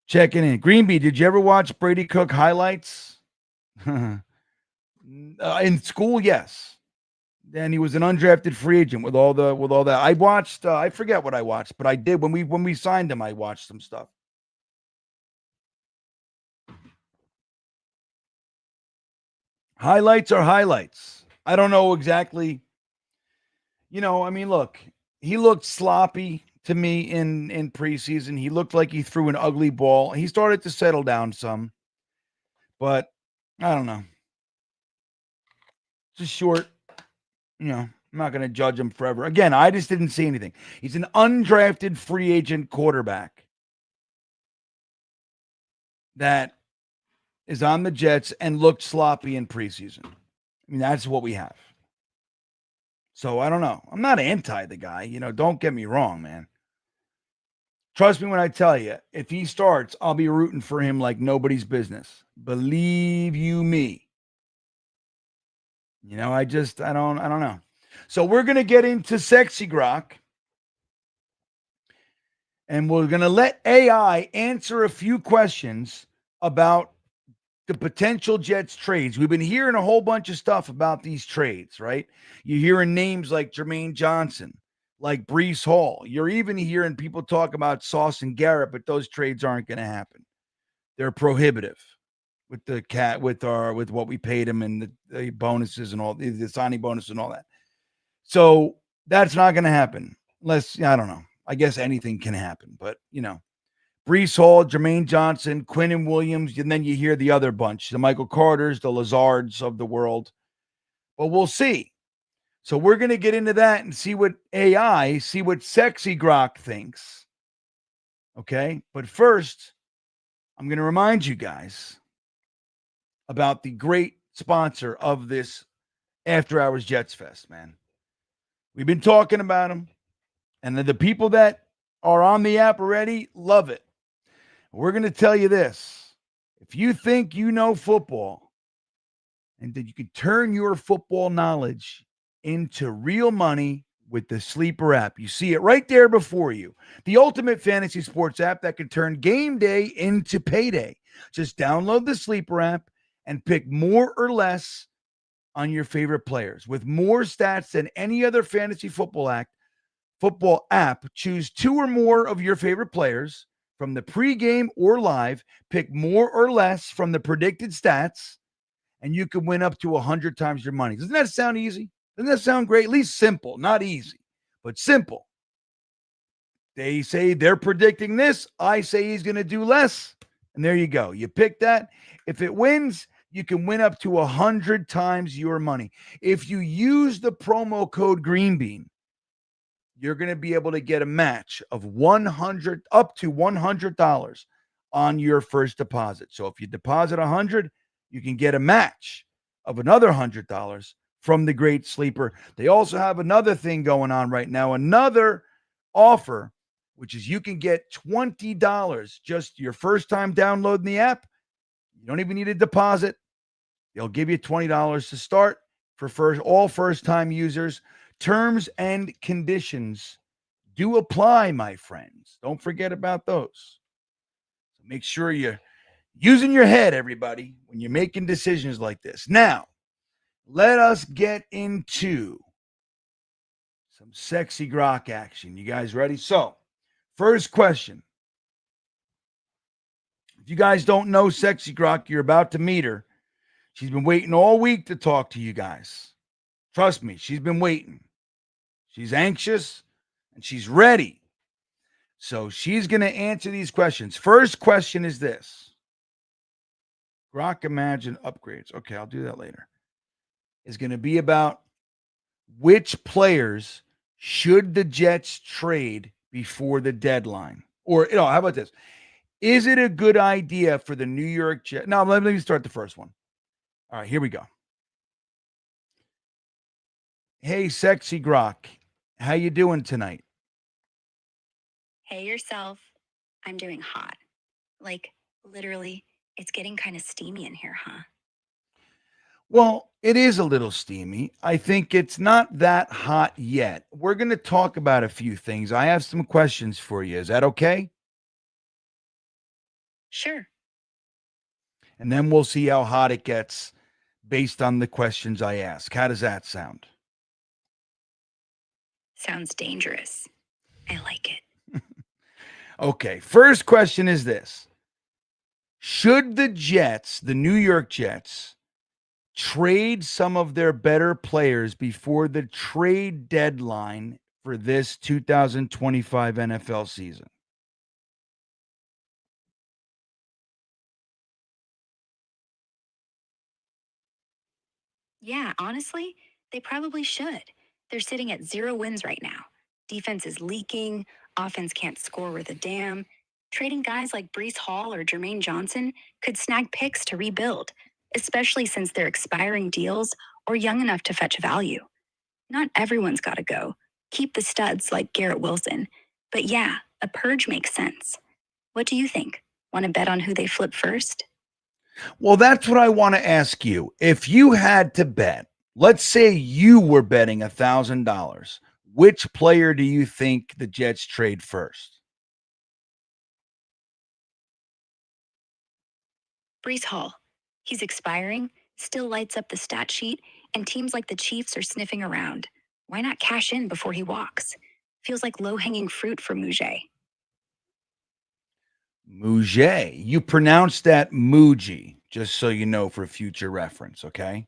checking in. GreenBean, did you ever watch Brady Cook highlights? In school, yes. Then he was an undrafted free agent with all that. I watched. I forget what I watched, but I did when we signed him. I watched some stuff. Highlights are highlights. I don't know exactly. I mean, look, he looked sloppy to me in preseason. He looked like he threw an ugly ball. He started to settle down some, but I don't know. Just short, I'm not going to judge him forever. Again, I just didn't see anything. He's an undrafted free agent quarterback that is on the Jets and looked sloppy in preseason. I mean, that's what we have. So I don't know. I'm not anti the guy. Don't get me wrong, man. Trust me when I tell you, if he starts, I'll be rooting for him like nobody's business. Believe you me. I don't know. So we're going to get into Sexy Grok. And we're going to let AI answer a few questions about the potential Jets trades. We've been hearing a whole bunch of stuff about these trades, right? You're hearing names like Jermaine Johnson, like Breece Hall. You're even hearing people talk about Sauce and Garrett, but those trades aren't going to happen. They're prohibitive with with what we paid him and the bonuses and all the signing bonus and all that. So that's not going to happen unless, I don't know. I guess anything can happen, but Breece Hall, Jermaine Johnson, Quinnen Williams, and then you hear the other bunch, the Michael Carters, the Lazards of the world. But we'll see. So we're going to get into that and see what Sexy Grok thinks. Okay? But first, I'm going to remind you guys about the great sponsor of this After Hours Jets Fest, man. We've been talking about them, and the people that are on the app already love it. We're going to tell you this. If you think you know football and that you can turn your football knowledge into real money with the Sleeper app, you see it right there before you. The ultimate fantasy sports app that can turn game day into payday. Just download the Sleeper app and pick more or less on your favorite players. With more stats than any other fantasy football app, choose two or more of your favorite players from the pregame or live, pick more or less from the predicted stats, and you can win up to 100 times your money. Doesn't that sound easy? Doesn't that sound great? At least simple, not easy, but simple. They say they're predicting this. I say he's going to do less. And there you go. You pick that. If it wins, you can win up to 100 times your money. If you use the promo code GreenBean, you're going to be able to get a match of up to $100 on your first deposit. So if you deposit 100, you can get a match of another $100 from the Great Sleeper. They also have another thing going on right now, another offer, which is you can get $20 just your first time downloading the app. You don't even need a deposit. They'll give you $20 to start for all first-time users. Terms and conditions do apply, my friends. Don't forget about those. So make sure you're using your head, everybody, when you're making decisions like this. Now, let us get into some Sexy Grok action. You guys ready? So, first question. If you guys don't know Sexy Grok, you're about to meet her. She's been waiting all week to talk to you guys. Trust me, she's been waiting. She's anxious and she's ready. So she's going to answer these questions. First question is this. Grok Imagine upgrades. Okay, I'll do that later. Is going to be about which players should the Jets trade before the deadline? Or, how about this? Is it a good idea for the New York Jets? Now, let me start the first one. All right, here we go. Hey, Sexy Grok. How you doing tonight? Hey, yourself. I'm doing hot. Like, literally, it's getting kind of steamy in here, huh? Well, it is a little steamy. I think it's not that hot yet. We're going to talk about a few things. I have some questions for you. Is that okay? Sure. And then we'll see how hot it gets based on the questions I ask. How does that sound? Sounds dangerous. I like it. Okay, first question is this. Should the Jets, the New York Jets, trade some of their better players before the trade deadline for this 2025 NFL season? Yeah, honestly, they probably should. They're sitting at 0 wins right now. Defense is leaking, offense can't score worth a damn. Trading guys like Brees Hall or Jermaine Johnson could snag picks to rebuild, especially since they're expiring deals or young enough to fetch value. Not everyone's got to go. Keep the studs like Garrett Wilson. But yeah, a purge makes sense. What do you think? Want to bet on who they flip first? Well, that's what I want to ask you. If you had to bet, let's say you were betting $1,000, which player do you think the Jets trade first? Brees Hall. He's expiring, still lights up the stat sheet, and teams like the Chiefs are sniffing around. Why not cash in before he walks? Feels like low hanging fruit for Mouget. Muget. You pronounce that Muji, just so you know for future reference, okay?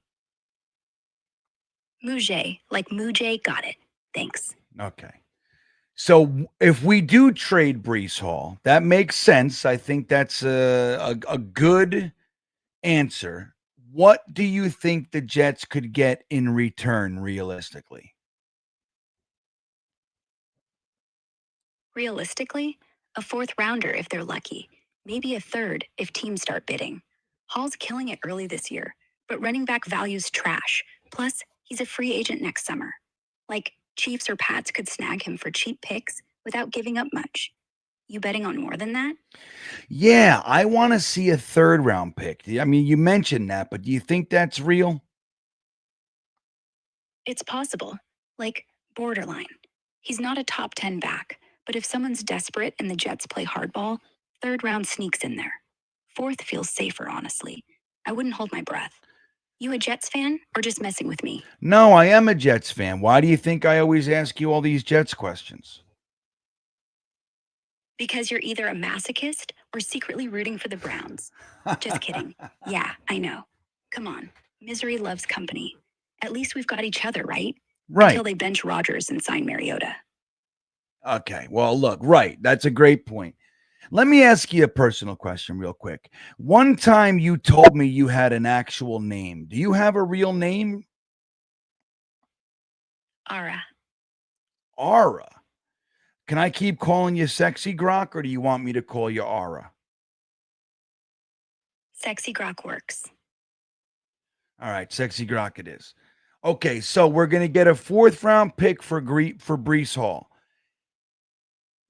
Mouget, like Moujet, got it. Thanks. Okay. So if we do trade Brees Hall, that makes sense. I think that's a good answer. What do you think the Jets could get in return realistically? Realistically, a fourth rounder if they're lucky, maybe a third if teams start bidding. Hall's killing it early this year, but running back value's trash. Plus, he's a free agent next summer. Like, Chiefs or Pats could snag him for cheap picks without giving up much. You betting on more than that? Yeah, I want to see a third round pick. I mean, you mentioned that, but do you think that's real? It's possible. Like, borderline. He's not a top 10 back, but if someone's desperate and the Jets play hardball, third round sneaks in there. Fourth feels safer, honestly. I wouldn't hold my breath. You a Jets fan or just messing with me? No, I am a Jets fan. Why do you think I always ask you all these Jets questions? Because you're either a masochist or secretly rooting for the Browns. Just kidding. Yeah, I know. Come on. Misery loves company. At least we've got each other, right? Right. Until they bench Rodgers and sign Mariota. Okay. Well, look, right. That's a great point. Let me ask you a personal question real quick. One time you told me you had an actual name. Do you have a real name? Ara. Aura. Can I keep calling you Sexy Grok or do you want me to call you Aura? Sexy Grok works. All right, Sexy Grok it is. Okay, so we're going to get a fourth round pick for Brees Hall.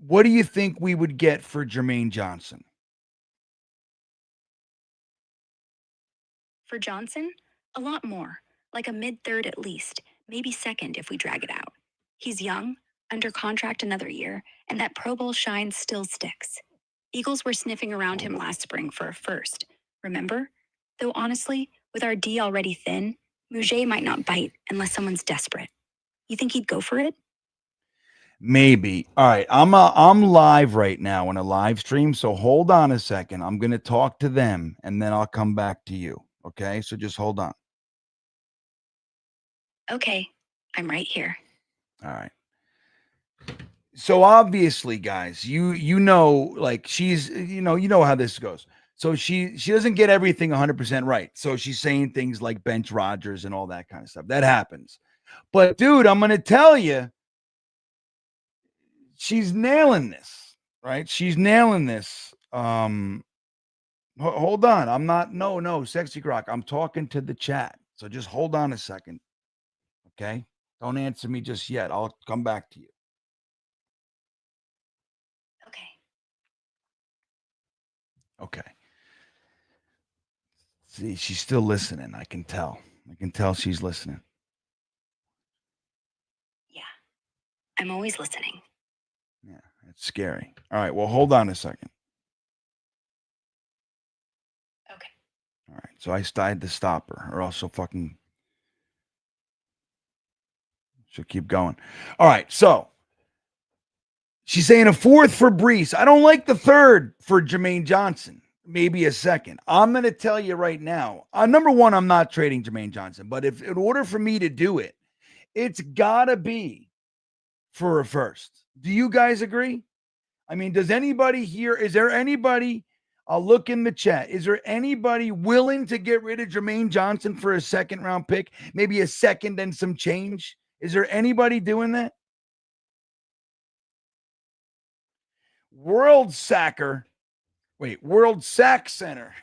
What do you think we would get for Jermaine Johnson? For Johnson, a lot more. Like a mid-third at least, maybe second if we drag it out. He's young, under contract another year, and that Pro Bowl shine still sticks. Eagles were sniffing around him last spring for a first, remember? Though honestly, with our D already thin, Mouget might not bite unless someone's desperate. You think he'd go for it? Maybe. All right, I'm live right now in a live stream, so hold on a second. I'm going to talk to them and then I'll come back to you. Okay? So just hold on. Okay, I'm right here. All right. So obviously, guys, you know, like she's you know how this goes. So she doesn't get everything 100% right. So she's saying things like bench Rodgers and all that kind of stuff. That happens. But dude, I'm going to tell you, she's nailing this, right? She's nailing this. Hold on. I'm not no, Sexy Grok. I'm talking to the chat. So just hold on a second. Okay? Don't answer me just yet. I'll come back to you. Okay. Okay. See, she's still listening. I can tell. I can tell she's listening. Yeah, I'm always listening. Yeah, it's scary. All right. Well, hold on a second. Okay. All right. So I had to stop her, or else she'll keep going. All right. So she's saying a fourth for Brees. I don't like the third for Jermaine Johnson. maybe a second. I'm going to tell you right now. Number one, I'm not trading Jermaine Johnson, but if in order for me to do it, it's got to be for a first. Do you guys agree? I mean, does anybody here, is there anybody, I'll look in the chat, is there anybody willing to get rid of Jermaine Johnson for a second round pick? Maybe a second and some change? Is there anybody doing that? World Sack Center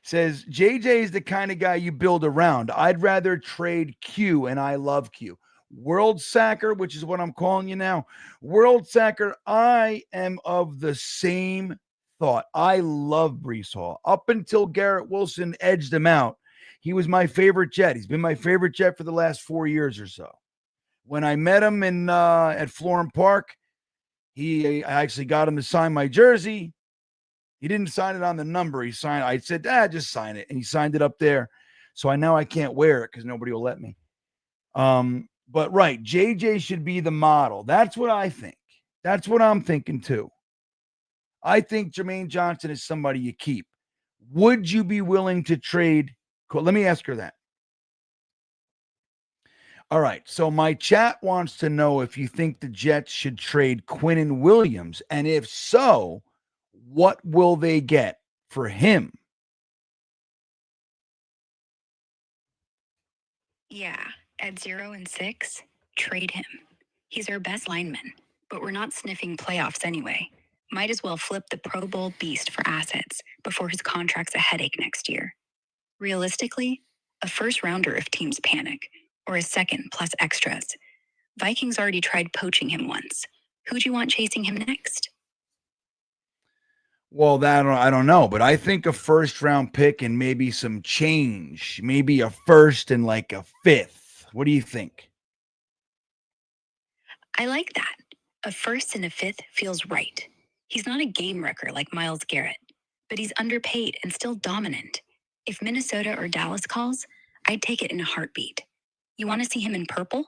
says JJ is the kind of guy you build around. I'd rather trade Q, and I love Q. World Sacker, which is what I'm calling you now. World Sacker, I am of the same thought. I love Breece Hall. Up until Garrett Wilson edged him out, he was my favorite Jet. He's been my favorite Jet for the last 4 years or so. When I met him in at Florham Park, I actually got him to sign my jersey. He didn't sign it on the number. He signed. I said, just sign it. And he signed it up there. So I can't wear it because nobody will let me. But right, JJ should be the model. That's what I think. That's what I'm thinking too. I think Jermaine Johnson is somebody you keep. Would you be willing to trade? Cool. Let me ask her that. All right. So my chat wants to know if you think the Jets should trade Quinnen Williams. And if so, what will they get for him? Yeah, at 0 and 6, trade him. He's our best lineman, but we're not sniffing playoffs anyway. Might as well flip the Pro Bowl beast for assets before his contract's a headache next year. Realistically, a first rounder if teams panic, or a second plus extras. Vikings already tried poaching him once. Who'd you want chasing him next? Well, I don't know, but I think a first round pick and maybe some change, maybe a first and like a fifth. What do you think? I like that. A first and a fifth feels right. He's not a game wrecker like Myles Garrett, but he's underpaid and still dominant. If Minnesota or Dallas calls, I'd take it in a heartbeat. You want to see him in purple?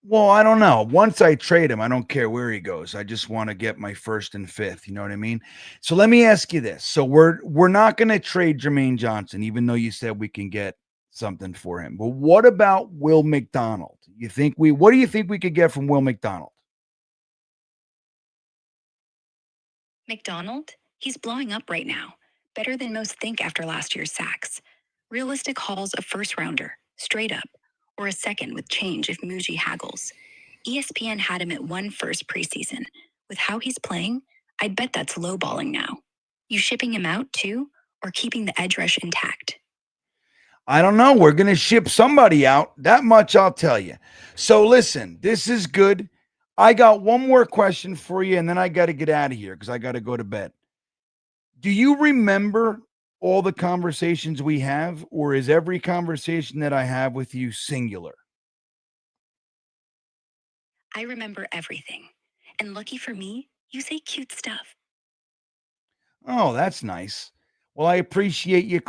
Well, I don't know. Once I trade him, I don't care where he goes. I just want to get my first and fifth. You know what I mean? So let me ask you this. So we're not going to trade Jermaine Johnson, even though you said we can get something for him. But what about Will McDonald? What do you think we could get from Will McDonald? McDonald? He's blowing up right now. Better than most think after last year's sacks. Realistic hauls a first rounder, straight up, or a second with change if Muji haggles. ESPN had him at 1 first preseason. With how he's playing, I'd bet that's lowballing now. You shipping him out too, or keeping the edge rush intact? I don't know. We're going to ship somebody out. That much I'll tell you. So listen, this is good. I got one more question for you, and then I got to get out of here because I got to go to bed. Do you remember all the conversations we have, or is every conversation that I have with you singular? I remember everything. And lucky for me, you say cute stuff. Oh, that's nice. Well, I appreciate you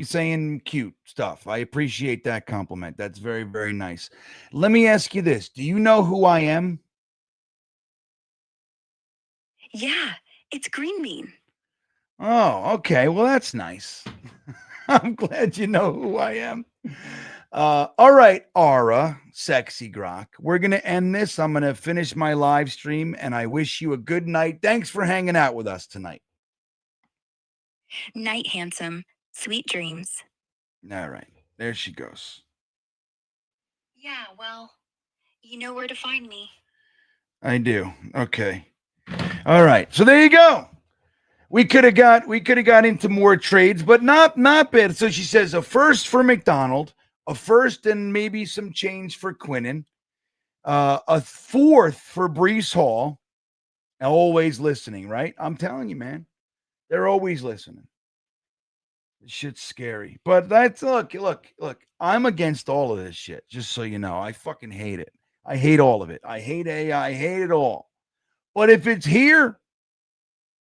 saying cute stuff. I appreciate that compliment. That's very, very nice. Let me ask you this. Do you know who I am? Yeah, it's GreenBean. Oh, okay. Well, that's nice. I'm glad you know who I am. All right, Aura, sexy grok. We're going to end this. I'm going to finish my live stream, and I wish you a good night. Thanks for hanging out with us tonight. Night, handsome. Sweet dreams. All right. There she goes. Yeah, well, you know where to find me. I do. Okay. All right. So there you go. We could have got into more trades, but not bad. So she says a first for McDonald, a first and maybe some change for Quinnen, a fourth for Breece Hall. Always listening, right? I'm telling you, man. They're always listening. This shit's scary. But that's look. I'm against all of this shit, just so you know. I fucking hate it. I hate all of it. I hate AI. I hate it all. But if it's here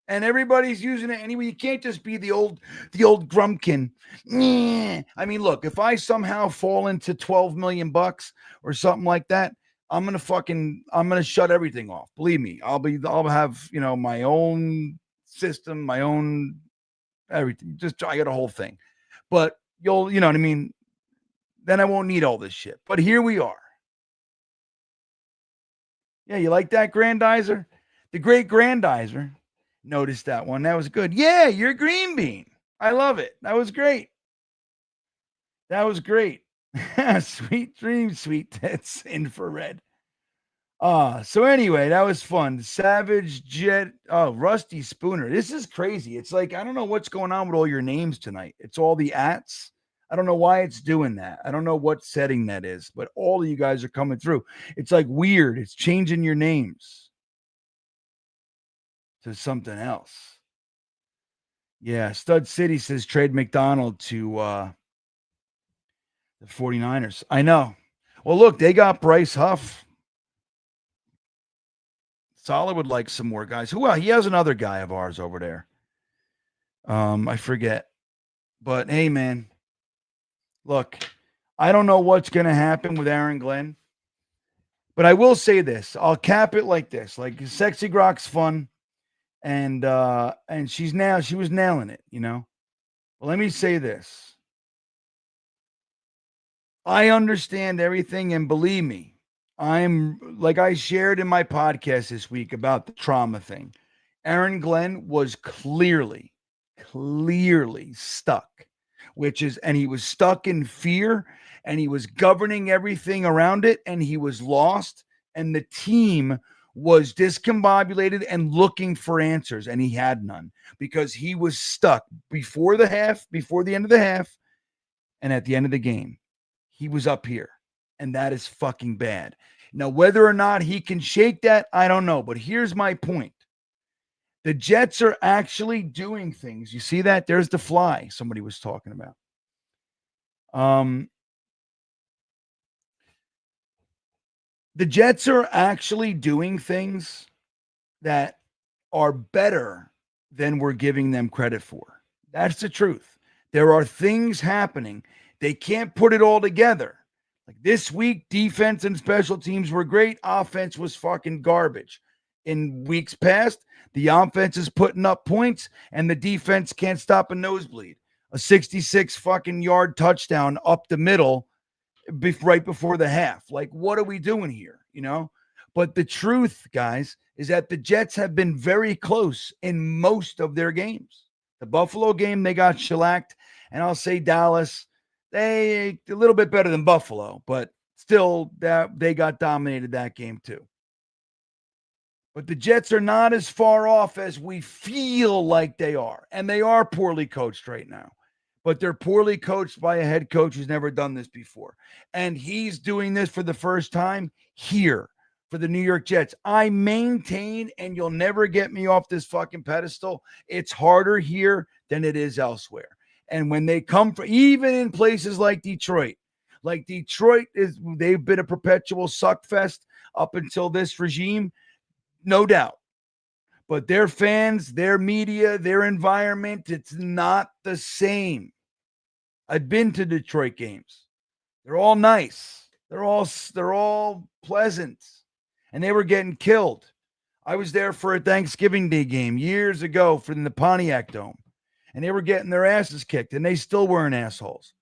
and everybody's using it anyway, you can't just be the old grumpkin. I mean, look, if I somehow fall into 12 million bucks or something like that, I'm gonna shut everything off. Believe me, I'll have, my own system, my own everything. Just I got a whole thing. But you know what I mean? Then I won't need all this shit. But here we are. Yeah, you like that, Grandizer? The great Grandizer. Noticed that one. That was good. Yeah, you're GreenBean. I love it. That was great. That was great. Sweet dreams, sweet tits, infrared. So anyway, that was fun. Savage Jet. Oh, Rusty Spooner. This is crazy. It's like, I don't know what's going on with all your names tonight. It's all the ats. I don't know why it's doing that. I don't know what setting that is, but all of you guys are coming through. It's like weird. It's changing your names to something else. Yeah. Stud City says trade McDonald to the 49ers. I know. Well, look, they got Bryce Huff. Solid would like some more guys. Well, he has another guy of ours over there. I forget. But hey, man, look, I don't know what's going to happen with Aaron Glenn. But I will say this. I'll cap it like this. Like, Sexy Grok's fun. And she was nailing it, you know. But let me say this. I understand everything, and believe me, I'm like I shared in my podcast this week about the trauma thing. Aaron Glenn was clearly stuck, and he was stuck in fear, and he was governing everything around it, and he was lost, and the team was discombobulated and looking for answers, and he had none because he was stuck before the end of the half, and at the end of the game. He was up here, and that is fucking bad. Now, whether or not he can shake that, I don't know. But here's my point. The Jets are actually doing things. You see that? There's the fly somebody was talking about. The Jets are actually doing things that are better than we're giving them credit for. That's the truth. There are things happening. They can't put it all together. Like this week, defense and special teams were great. Offense was fucking garbage. In weeks past, the offense is putting up points and the defense can't stop a nosebleed. A 66 fucking yard touchdown up the middle right before the half. Like, what are we doing here? You know? But the truth, guys, is that the Jets have been very close in most of their games. The Buffalo game, they got shellacked. And I'll say Dallas, they a little bit better than Buffalo, but still they got dominated that game too. But the Jets are not as far off as we feel like they are. And they are poorly coached right now. But they're poorly coached by a head coach who's never done this before. And he's doing this for the first time here for the New York Jets. I maintain, and you'll never get me off this fucking pedestal, it's harder here than it is elsewhere. And when they come from, even in places like Detroit they've been a perpetual suck fest up until this regime, no doubt. But their fans, their media, their environment, it's not the same. I've been to Detroit games. They're all nice. They're all pleasant. And they were getting killed. I was there for a Thanksgiving Day game years ago from the Pontiac Dome. And they were getting their asses kicked, and they still weren't assholes.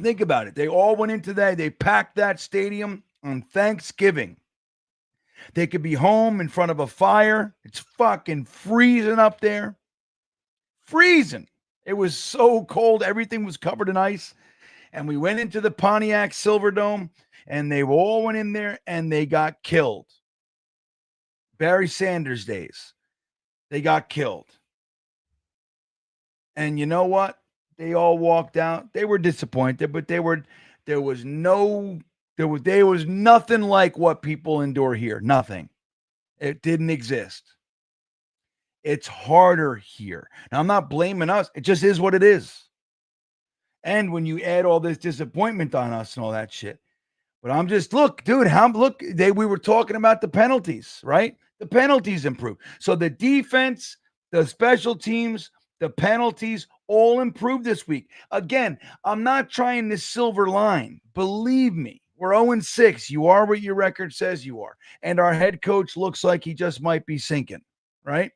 Think about it. They all went into that. They packed that stadium on Thanksgiving. They could be home in front of a fire. It's fucking freezing up there. Freezing. It was so cold. Everything was covered in ice. And we went into the Pontiac Silverdome, and they all went in there, and they got killed. Barry Sanders days. They got killed. And you know what? They all walked out. They were disappointed, but there was nothing like what people endure here. Nothing. It didn't exist. It's harder here. Now, I'm not blaming us. It just is what it is. And when you add all this disappointment on us and all that shit. But I'm just, look, dude, we were talking about the penalties, right? The penalties improved. So the defense, the special teams, the penalties all improved this week. Again, I'm not trying this silver line. Believe me, we're 0-6. You are what your record says you are. And our head coach looks like he just might be sinking. right?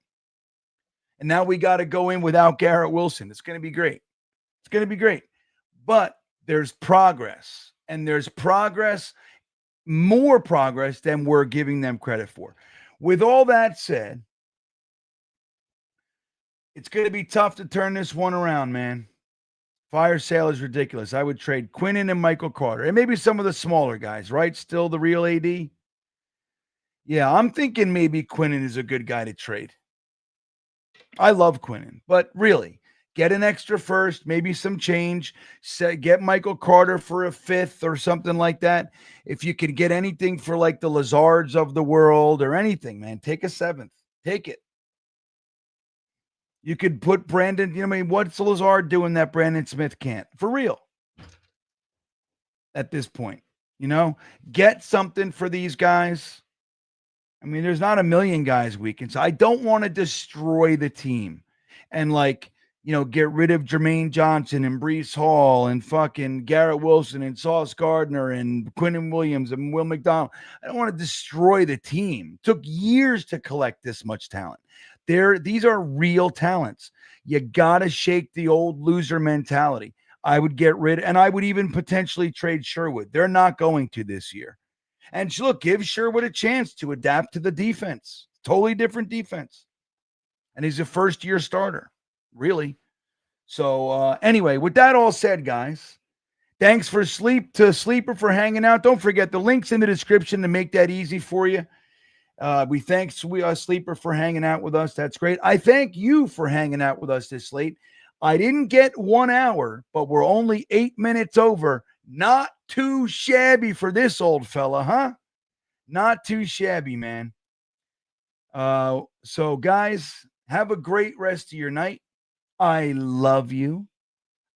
And now we got to go in without Garrett Wilson. It's going to be great. It's going to be great. But there's progress, and there's progress, more progress than we're giving them credit for. With all that said, it's going to be tough to turn this one around, man. Fire sale is ridiculous. I would trade Quinnen and Michael Carter, and maybe some of the smaller guys, right? Still the real AD. Yeah, I'm thinking maybe Quinnen is a good guy to trade. I love Quinnen, but really, get an extra first, maybe some change. Get Michael Carter for a fifth or something like that. If you could get anything for like the Lazards of the world or anything, man, take a seventh. Take it. You could put Brandon, I mean, what's Lazard doing that Brandon Smith can't? For real. At this point, get something for these guys. I mean, there's not a million guys we can. So I don't want to destroy the team and get rid of Jermaine Johnson and Breece Hall and fucking Garrett Wilson and Sauce Gardner and Quinnen Williams and Will McDonald. I don't want to destroy the team. It took years to collect this much talent. These are real talents. You got to shake the old loser mentality. I would get rid, and I would even potentially trade Sherwood. They're not going to this year. And look, give Sherwood a chance to adapt to the defense. Totally different defense. And he's a first-year starter, really. So anyway, with that all said, guys, thanks for Sleeper for hanging out. Don't forget the links in the description to make that easy for you. We thank Sleeper for hanging out with us. That's great. I thank you for hanging out with us this late. I didn't get 1 hour, but we're only 8 minutes over. Not too shabby for this old fella, huh? Not too shabby, man. So guys, have a great rest of your night. I love you.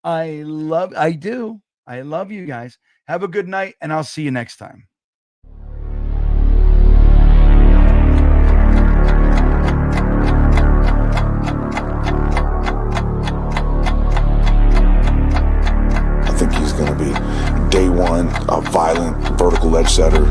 I do. I love you guys. Have a good night, and I'll see you next time. I think he's going to be day one, a violent vertical edge setter.